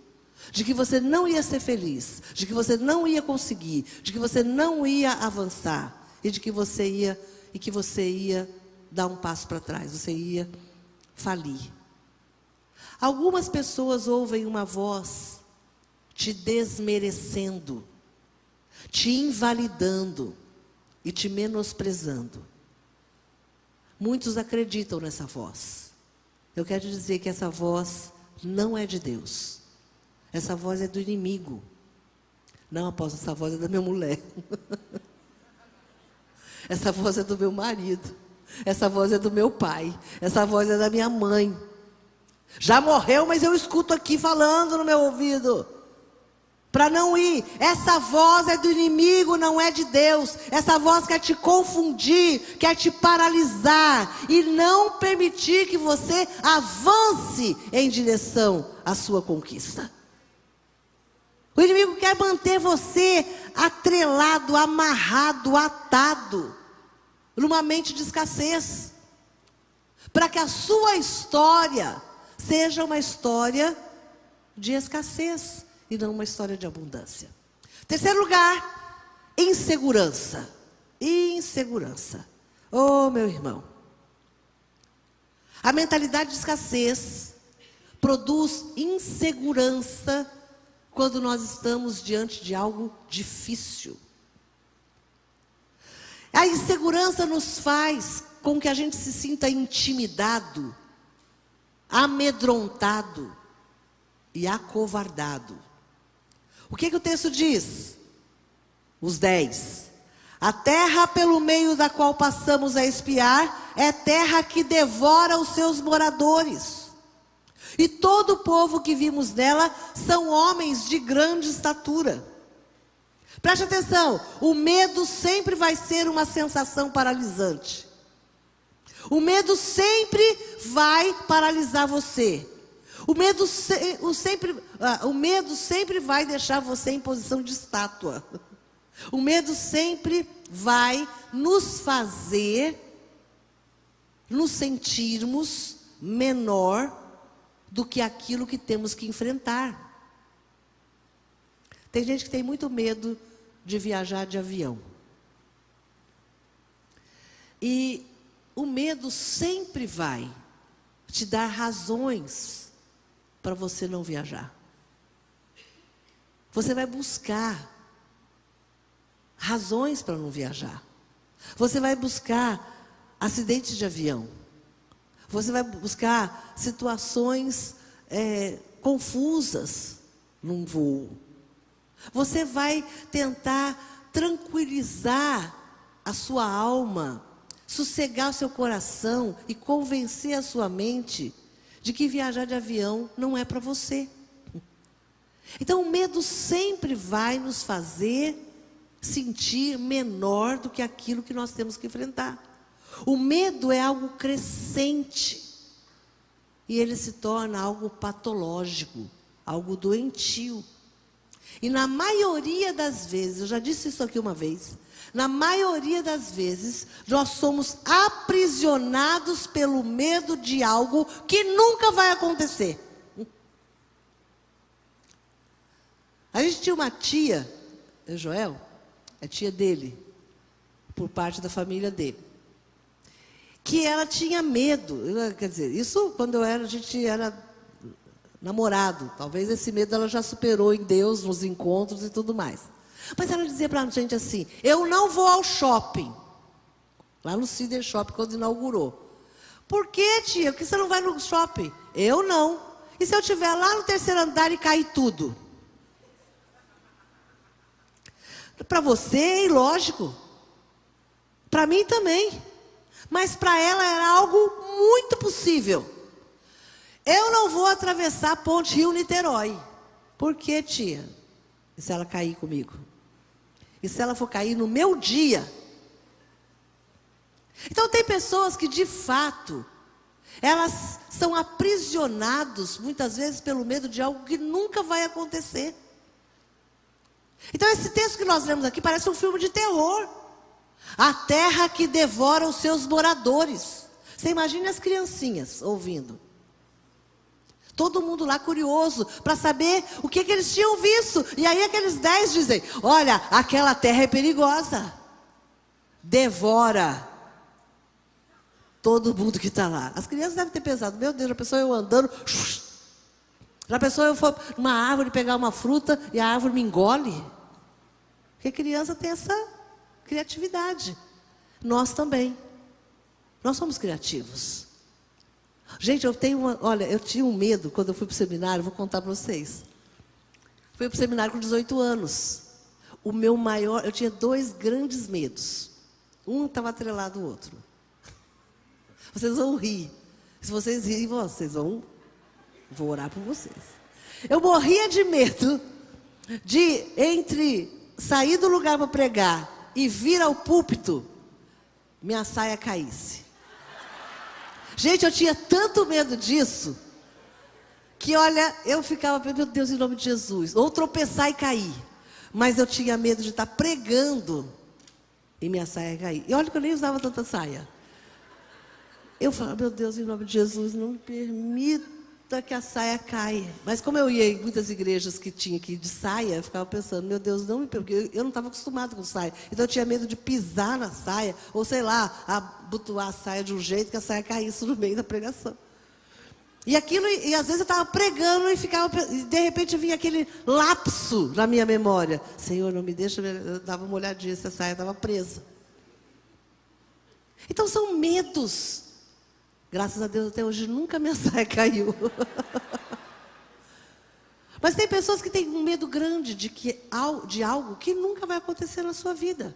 De que você não ia ser feliz. De que você não ia conseguir. De que você não ia avançar. E de que você ia dar um passo para trás. Você ia falir. Algumas pessoas ouvem uma voz te desmerecendo, te invalidando e te menosprezando. Muitos acreditam nessa voz. Eu quero dizer que essa voz não é de Deus. Essa voz é do inimigo. Não, apóstolo, essa voz é da minha mulher. Essa voz é do meu marido. Essa voz é do meu pai. Essa voz é da minha mãe. Já morreu, mas eu escuto aqui falando no meu ouvido. Para não ir. Essa voz é do inimigo, não é de Deus. Essa voz quer te confundir, quer te paralisar e não permitir que você avance em direção à sua conquista. O inimigo quer manter você atrelado, amarrado, atado, numa mente de escassez, para que a sua história seja uma história de escassez e não uma história de abundância. Terceiro lugar, insegurança. Insegurança. Oh, meu irmão. A mentalidade de escassez produz insegurança quando nós estamos diante de algo difícil. A insegurança nos faz com que a gente se sinta intimidado, amedrontado e acovardado. O que o texto diz? Os 10. A terra pelo meio da qual passamos a espiar é terra que devora os seus moradores. E todo o povo que vimos nela são homens de grande estatura. Preste atenção, o medo sempre vai ser uma sensação paralisante. O medo sempre vai paralisar você. O medo sempre vai deixar você em posição de estátua. O medo sempre vai nos fazer nos sentirmos menor do que aquilo que temos que enfrentar. Tem gente que tem muito medo de viajar de avião. E o medo sempre vai te dar razões para você não viajar. Você vai buscar razões para não viajar. Você vai buscar acidentes de avião. Você vai buscar situações confusas num voo. Você vai tentar tranquilizar a sua alma, sossegar o seu coração e convencer a sua mente de que viajar de avião não é para você. Então o medo sempre vai nos fazer sentir menor do que aquilo que nós temos que enfrentar. O medo é algo crescente e ele se torna algo patológico, algo doentio. E na maioria das vezes, eu já disse isso aqui uma vez, na maioria das vezes, nós somos aprisionados pelo medo de algo que nunca vai acontecer. A gente tinha uma tia, o Joel, é tia dele, por parte da família dele, que ela tinha medo, quer dizer, isso quando a gente era namorado, talvez esse medo ela já superou em Deus, nos encontros e tudo mais. Mas ela dizia para a gente assim, eu não vou ao shopping, lá no Cedar Shopping, quando inaugurou. Por que, tia? Por que você não vai no shopping? Eu não. E se eu estiver lá no terceiro andar e cair tudo? Para você, lógico. Para mim também. Mas para ela era algo muito possível. Eu não vou atravessar a ponte Rio-Niterói. Por quê, tia? E se ela cair comigo? E se ela for cair no meu dia? Então tem pessoas que de fato, elas são aprisionadas muitas vezes pelo medo de algo que nunca vai acontecer. Então esse texto que nós lemos aqui parece um filme de terror. A terra que devora os seus moradores. Você imagina as criancinhas ouvindo. Todo mundo lá curioso para saber o que eles tinham visto. E aí aqueles 10 dizem, olha, aquela terra é perigosa. Devora todo mundo que está lá. As crianças devem ter pensado, meu Deus, já pensou eu andando, já pensou eu for numa árvore pegar uma fruta e a árvore me engole? Porque criança tem essa criatividade. Nós também. Nós somos criativos. Gente, eu tinha um medo quando eu fui para o seminário, vou contar para vocês. Fui para o seminário com 18 anos. O meu maior, eu tinha 2 grandes medos. Um estava atrelado ao outro. Vocês vão rir. Se vocês rirem, vou orar por vocês. Eu morria de medo de, entre sair do lugar para pregar e vir ao púlpito, minha saia caísse. Gente, eu tinha tanto medo disso, que olha, eu ficava, meu Deus, em nome de Jesus, ou tropeçar e cair. Mas eu tinha medo de estar pregando e minha saia cair. E olha que eu nem usava tanta saia. Eu falava, meu Deus, em nome de Jesus, não me permita que a saia caia. Mas como eu ia em muitas igrejas que tinha que ir de saia, eu ficava pensando, meu Deus, não me permita, porque eu não estava acostumado com saia. Então eu tinha medo de pisar na saia, ou sei lá, abotoar a saia de um jeito que a saia caísse no meio da pregação. E aquilo, e às vezes eu estava pregando e e de repente vinha aquele lapso na minha memória. Senhor, não me deixa, eu dava uma olhadinha se a saia estava presa. Então são medos. Graças a Deus até hoje nunca minha saia caiu. Mas tem pessoas que têm um medo grande de algo que nunca vai acontecer na sua vida.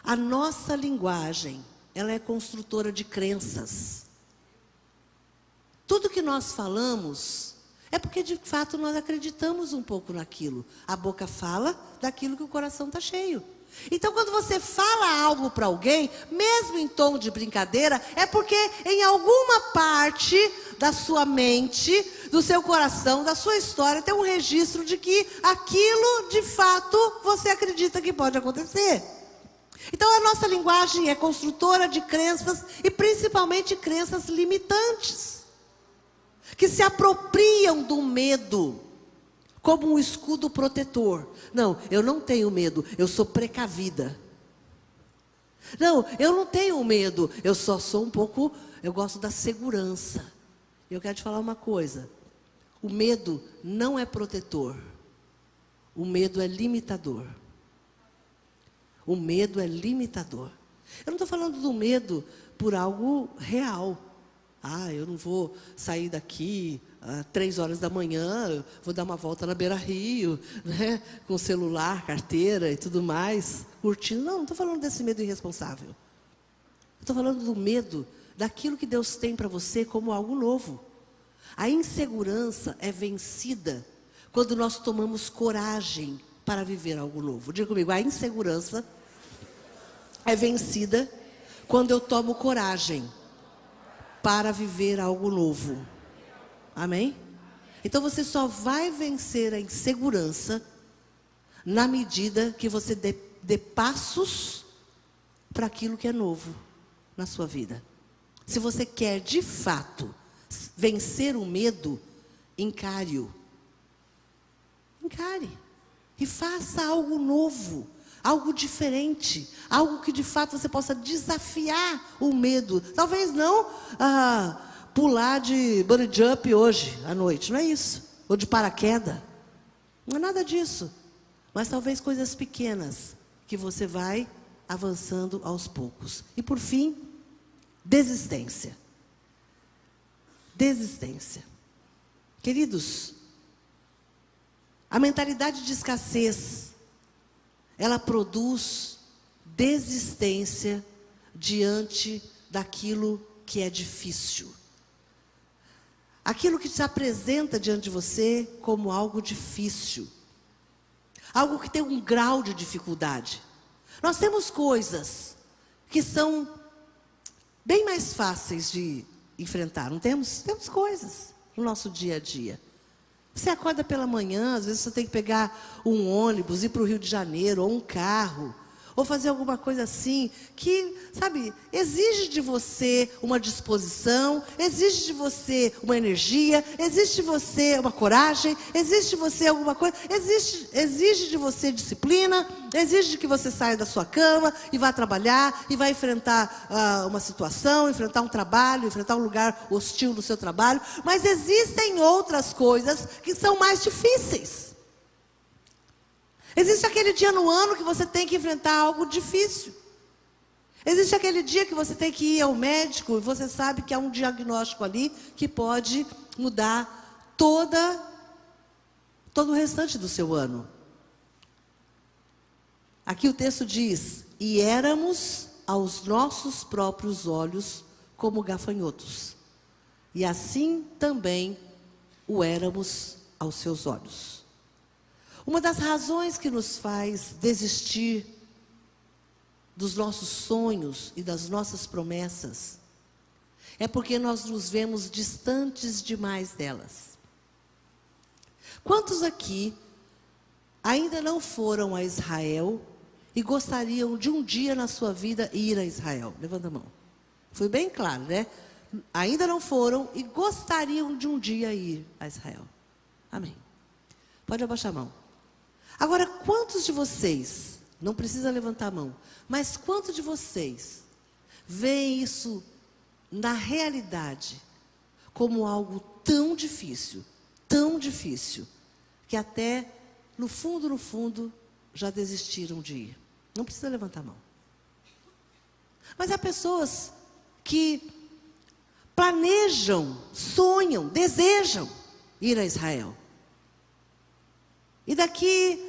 A nossa linguagem, ela é construtora de crenças. Tudo que nós falamos é porque, de fato, nós acreditamos um pouco naquilo. A boca fala daquilo que o coração está cheio. Então, quando você fala algo para alguém, mesmo em tom de brincadeira, é porque em alguma parte da sua mente, do seu coração, da sua história, tem um registro de que aquilo, de fato, você acredita que pode acontecer. Então, a nossa linguagem é construtora de crenças e, principalmente, crenças limitantes, que se apropriam do medo como um escudo protetor. Não, eu não tenho medo, eu sou precavida. Não, eu não tenho medo, eu só sou um pouco, eu gosto da segurança. Eu quero te falar uma coisa, o medo não é protetor, o medo é limitador. O medo é limitador. Eu não estou falando do medo por algo real. Eu não vou sair daqui às 3 horas da manhã, vou dar uma volta na beira-rio, né, com celular, carteira e tudo mais, curtindo. Não estou falando desse medo irresponsável. Estou falando do medo daquilo que Deus tem para você como algo novo. A insegurança é vencida quando nós tomamos coragem para viver algo novo. Diga comigo, a insegurança é vencida quando eu tomo coragem para viver algo novo. Amém? Então você só vai vencer a insegurança na medida que você dê passos para aquilo que é novo na sua vida. Se você quer de fato vencer o medo, encare-o. Encare. E faça algo novo, algo diferente, algo que de fato você possa desafiar o medo. Talvez não pular de bungee jump hoje à noite, não é isso. Ou de paraquedas, não é nada disso. Mas talvez coisas pequenas que você vai avançando aos poucos. E por fim, desistência. Desistência. Queridos, a mentalidade de escassez, ela produz desistência diante daquilo que é difícil. Aquilo que se apresenta diante de você como algo difícil. Algo que tem um grau de dificuldade. Nós temos coisas que são bem mais fáceis de enfrentar, não temos? Temos coisas no nosso dia a dia. Você acorda pela manhã, às vezes você tem que pegar um ônibus, ir para o Rio de Janeiro, ou um carro, ou fazer alguma coisa assim, que, sabe, exige de você uma disposição, exige de você uma energia, exige de você uma coragem, exige de você alguma coisa, exige de você disciplina, exige de que você saia da sua cama e vá trabalhar, e vá enfrentar uma situação, enfrentar um trabalho, enfrentar um lugar hostil no seu trabalho, mas existem outras coisas que são mais difíceis. Existe aquele dia no ano que você tem que enfrentar algo difícil. Existe aquele dia que você tem que ir ao médico e você sabe que há um diagnóstico ali que pode mudar todo o restante do seu ano. Aqui o texto diz, e éramos aos nossos próprios olhos como gafanhotos. E assim também o éramos aos seus olhos. Uma das razões que nos faz desistir dos nossos sonhos e das nossas promessas é porque nós nos vemos distantes demais delas. Quantos aqui ainda não foram a Israel e gostariam de um dia na sua vida ir a Israel? Levanta a mão. Foi bem claro, né? Ainda não foram e gostariam de um dia ir a Israel. Amém. Pode abaixar a mão. Agora, quantos de vocês, não precisa levantar a mão, mas quantos de vocês veem isso na realidade como algo tão difícil, que até no fundo, já desistiram de ir? Não precisa levantar a mão. Mas há pessoas que planejam, sonham, desejam ir a Israel. E daqui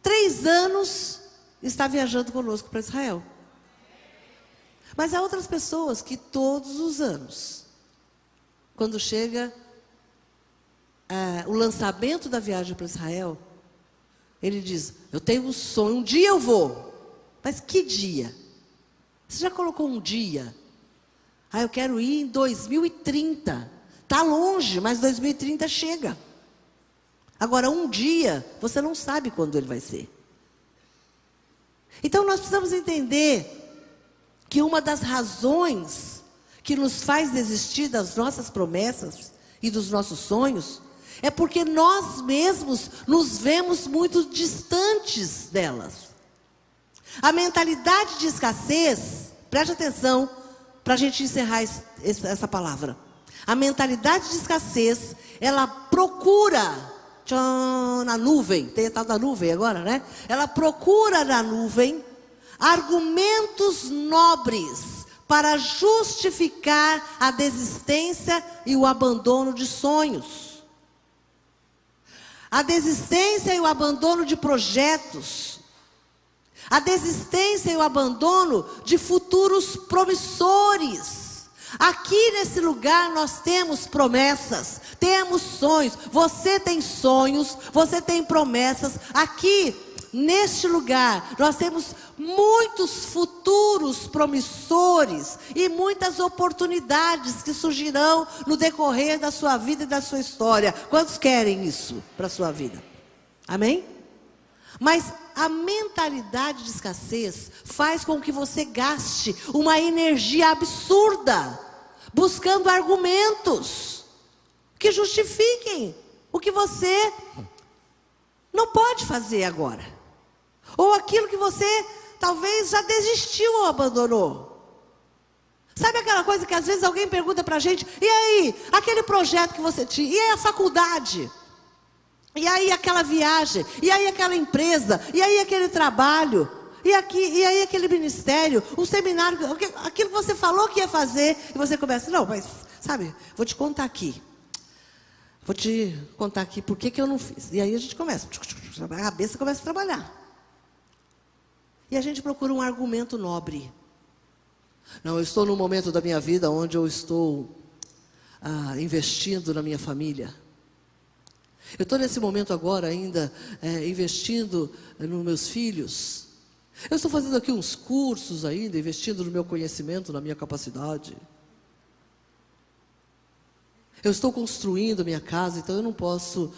3 anos está viajando conosco para Israel. Mas há outras pessoas que todos os anos, quando chega o lançamento da viagem para Israel, ele diz: eu tenho um sonho, um dia eu vou. Mas que dia? Você já colocou um dia? Eu quero ir em 2030. Está longe, mas 2030 chega. Agora, um dia, você não sabe quando ele vai ser. Então, nós precisamos entender que uma das razões que nos faz desistir das nossas promessas e dos nossos sonhos é porque nós mesmos nos vemos muito distantes delas. A mentalidade de escassez, preste atenção para a gente encerrar essa palavra. A mentalidade de escassez, ela procura na nuvem, tem a tal da nuvem agora, né? Ela procura na nuvem argumentos nobres para justificar a desistência e o abandono de sonhos. A desistência e o abandono de projetos. A desistência e o abandono de futuros promissores. Aqui nesse lugar nós temos promessas, temos sonhos. Você tem sonhos, você tem promessas. Aqui neste lugar nós temos muitos futuros promissores e muitas oportunidades que surgirão no decorrer da sua vida e da sua história. Quantos querem isso para a sua vida? Amém? Mas a mentalidade de escassez faz com que você gaste uma energia absurda, buscando argumentos que justifiquem o que você não pode fazer agora. Ou aquilo que você talvez já desistiu ou abandonou. Sabe aquela coisa que às vezes alguém pergunta pra gente: e aí, aquele projeto que você tinha? E aí a faculdade? E aí aquela viagem? E aí aquela empresa? E aí aquele trabalho? E aí aquele ministério? O seminário? Aquilo que você falou que ia fazer. E você começa: não, mas sabe, vou te contar aqui. Vou te contar aqui por que eu não fiz. E aí a gente começa, a cabeça começa a trabalhar. E a gente procura um argumento nobre. Não, eu estou num momento da minha vida onde eu estou investindo na minha família. Eu estou nesse momento agora ainda investindo nos meus filhos. Eu estou fazendo aqui uns cursos ainda, investindo no meu conhecimento, na minha capacidade. Eu estou construindo a minha casa, então eu não posso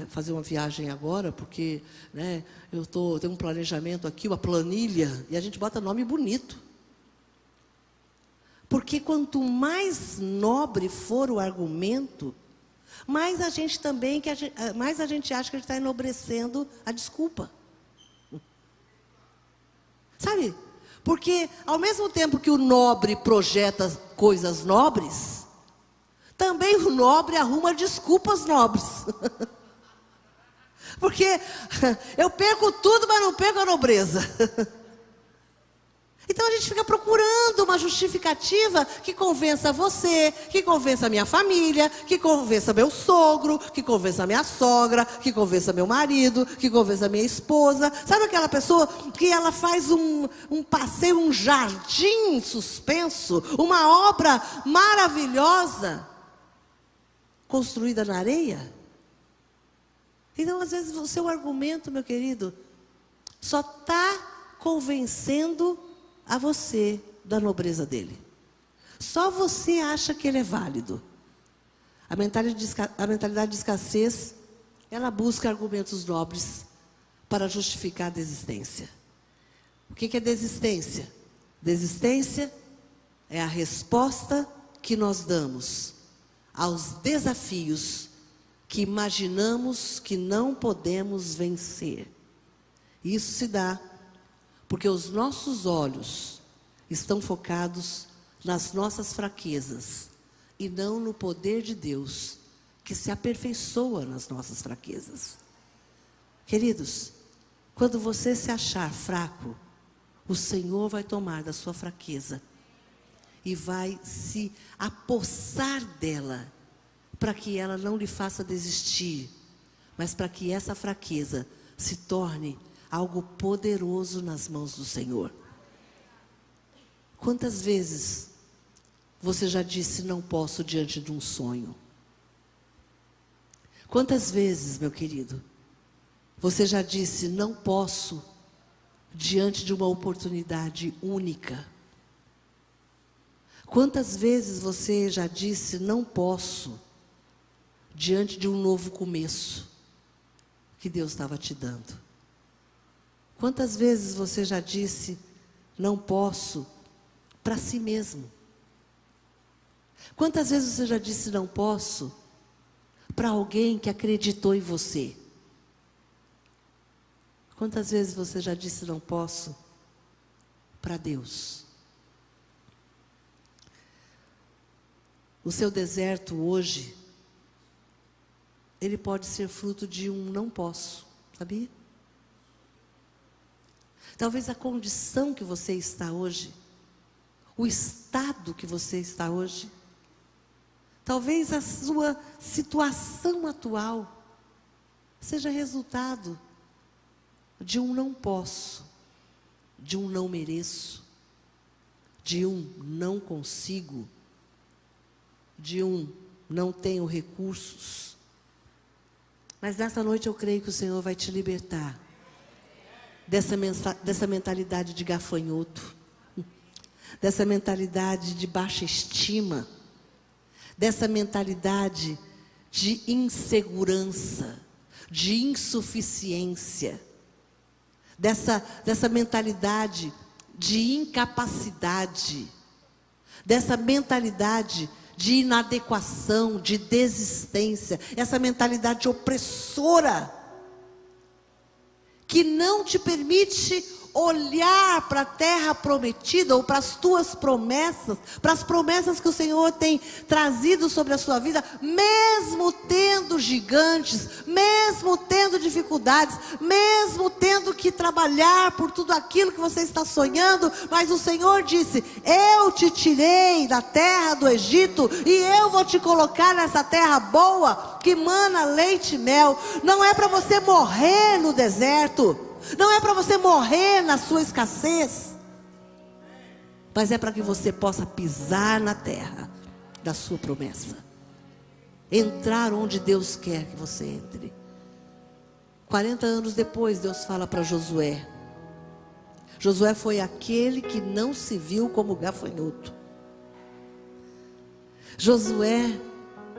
fazer uma viagem agora, porque eu tenho um planejamento aqui, uma planilha, e a gente bota nome bonito. Porque quanto mais nobre for o argumento, mais a gente acha que a gente está enobrecendo a desculpa. Sabe? Porque ao mesmo tempo que o nobre projeta coisas nobres, também o nobre arruma desculpas nobres. Porque eu perco tudo, mas não perco a nobreza. Então a gente fica procurando uma justificativa que convença você, que convença a minha família, que convença meu sogro, que convença a minha sogra, que convença meu marido, que convença a minha esposa. Sabe aquela pessoa que ela faz um passeio, um jardim suspenso, uma obra maravilhosa, construída na areia? Então às vezes o seu argumento, meu querido, só está convencendo a você da nobreza dele. Só você acha que ele é válido. A mentalidade de escassez ela busca argumentos nobres para justificar a desistência. O que é desistência? Desistência é a resposta que nós damos aos desafios que imaginamos que não podemos vencer. Isso se dá porque os nossos olhos estão focados nas nossas fraquezas e não no poder de Deus, que se aperfeiçoa nas nossas fraquezas. Queridos, quando você se achar fraco, o Senhor vai tomar da sua fraqueza e vai se apossar dela, para que ela não lhe faça desistir, mas para que essa fraqueza se torne algo poderoso nas mãos do Senhor. Quantas vezes você já disse não posso diante de um sonho? Quantas vezes, meu querido, você já disse não posso diante de uma oportunidade única? Quantas vezes você já disse não posso diante de um novo começo que Deus estava te dando? Quantas vezes você já disse não posso para si mesmo? Quantas vezes você já disse não posso para alguém que acreditou em você? Quantas vezes você já disse não posso para Deus? O seu deserto hoje, ele pode ser fruto de um não posso, sabia? Talvez a condição que você está hoje, o estado que você está hoje, talvez a sua situação atual seja resultado de um não posso, de um não mereço, de um não consigo, de um não tenho recursos. Mas nessa noite eu creio que o Senhor vai te libertar dessa mentalidade de gafanhoto, dessa mentalidade de baixa estima, dessa mentalidade de insegurança, de insuficiência, dessa mentalidade de incapacidade, dessa mentalidade de inadequação, de desistência, essa mentalidade opressora, que não te permite olhar para a terra prometida, ou para as tuas promessas, para as promessas que o Senhor tem trazido sobre a sua vida, mesmo tendo gigantes, mesmo tendo dificuldades, mesmo tendo que trabalhar por tudo aquilo que você está sonhando, mas o Senhor disse: eu te tirei da terra do Egito, e eu vou te colocar nessa terra boa, que mana leite e mel. Não é para você morrer no deserto, não é para você morrer na sua escassez, mas é para que você possa pisar na terra da sua promessa, entrar onde Deus quer que você entre. 40 anos depois, Deus fala para Josué. Josué foi aquele que não se viu como gafanhoto. Josué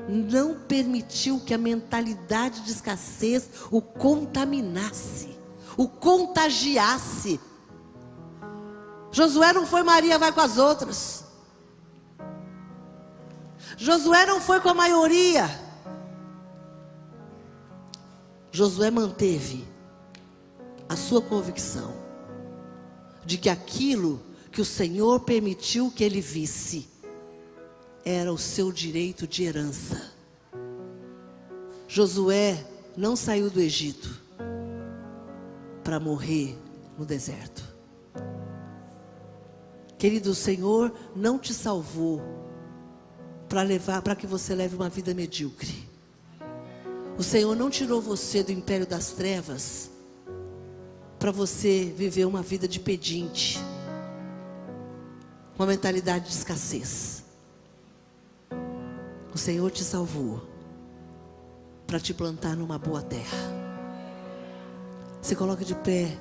não permitiu que a mentalidade de escassez o contaminasse, o contagiasse. Josué não foi Maria vai com as outras. Josué não foi com a maioria. Josué manteve a sua convicção de que aquilo que o Senhor permitiu que ele visse era o seu direito de herança. Josué não saiu do Egito para morrer no deserto. Querido, o Senhor não te salvou para que você leve uma vida medíocre. O Senhor não tirou você do império das trevas para você viver uma vida de pedinte, uma mentalidade de escassez. O Senhor te salvou para te plantar numa boa terra. Se coloca de pé.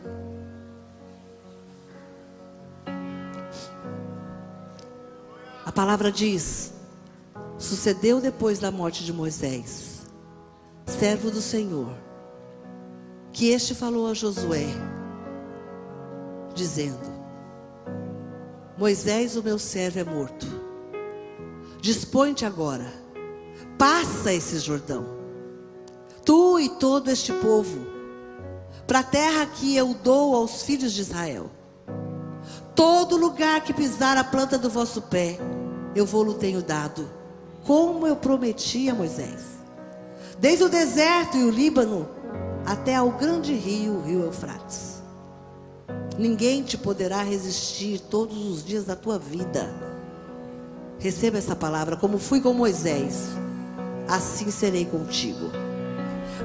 A palavra diz: sucedeu depois da morte de Moisés, servo do Senhor, que este falou a Josué, dizendo: Moisés, o meu servo, é morto. Dispõe-te agora, passa esse Jordão, tu e todo este povo, para a terra que eu dou aos filhos de Israel. Todo lugar que pisar a planta do vosso pé, eu vou-lo tenho dado, como eu prometi a Moisés. Desde o deserto e o Líbano, até ao grande rio, o rio Eufrates. Ninguém te poderá resistir todos os dias da tua vida. Receba essa palavra: como fui com Moisés, assim serei contigo.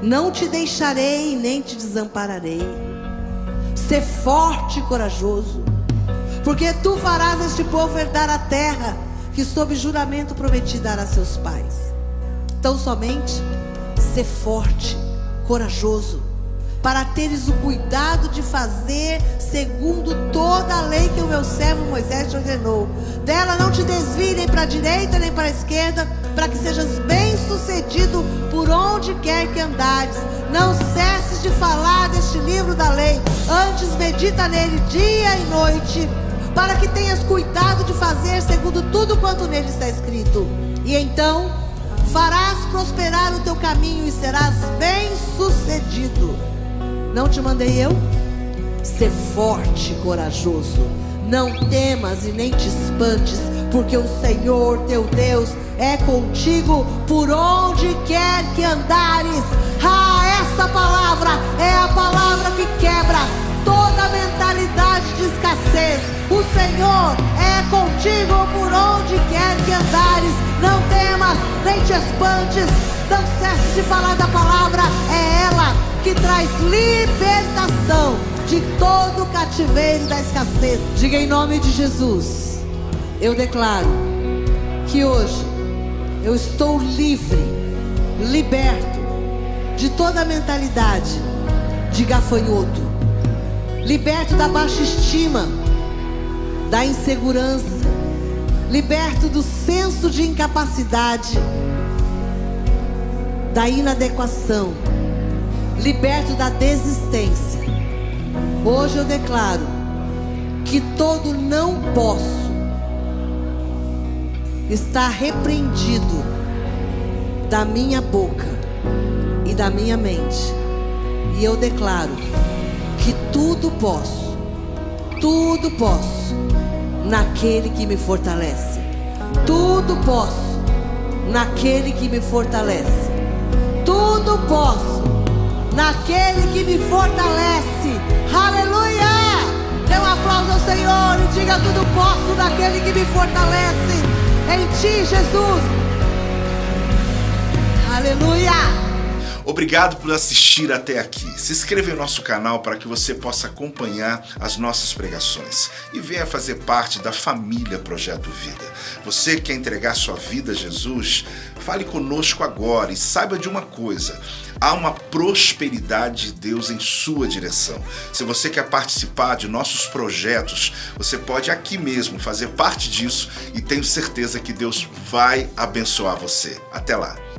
Não te deixarei, nem te desampararei. Ser forte e corajoso, porque tu farás este povo herdar a terra que sob juramento prometi dar a seus pais. Então somente ser forte, corajoso, para teres o cuidado de fazer segundo toda a lei que o meu servo Moisés te ordenou. Dela não te desvie nem para a direita nem para a esquerda, para que sejas bem sucedido por onde quer que andares. Não cesses de falar deste livro da lei, antes medita nele dia e noite, para que tenhas cuidado de fazer segundo tudo quanto nele está escrito. E então farás prosperar o teu caminho e serás bem sucedido. Não te mandei eu? Ser forte e corajoso. Não temas e nem te espantes, porque o Senhor teu Deus é contigo por onde quer que andares. Essa palavra é a palavra que quebra toda mentalidade de escassez. O Senhor é contigo por onde quer que andares. Não temas, nem te espantes. Não cesses de falar da palavra. É ela que traz libertação de todo o cativeiro da escassez. Diga em nome de Jesus: eu declaro que hoje eu estou livre, liberto de toda a mentalidade de gafanhoto, liberto da baixa estima, da insegurança, liberto do senso de incapacidade, da inadequação, liberto da desistência. Hoje eu declaro que todo não posso está repreendido da minha boca e da minha mente. E eu declaro que tudo posso naquele que me fortalece. Tudo posso naquele que me fortalece. Tudo posso naquele que me fortalece. Aleluia! Dê um aplauso ao Senhor e diga: tudo posso naquele que me fortalece. Em ti, Jesus. Aleluia! Obrigado por assistir até aqui. Se inscreva em nosso canal para que você possa acompanhar as nossas pregações e venha fazer parte da família Projeto Vida. Você quer entregar sua vida a Jesus? Fale conosco agora e saiba de uma coisa: há uma prosperidade de Deus em sua direção. Se você quer participar de nossos projetos, você pode aqui mesmo fazer parte disso e tenho certeza que Deus vai abençoar você. Até lá!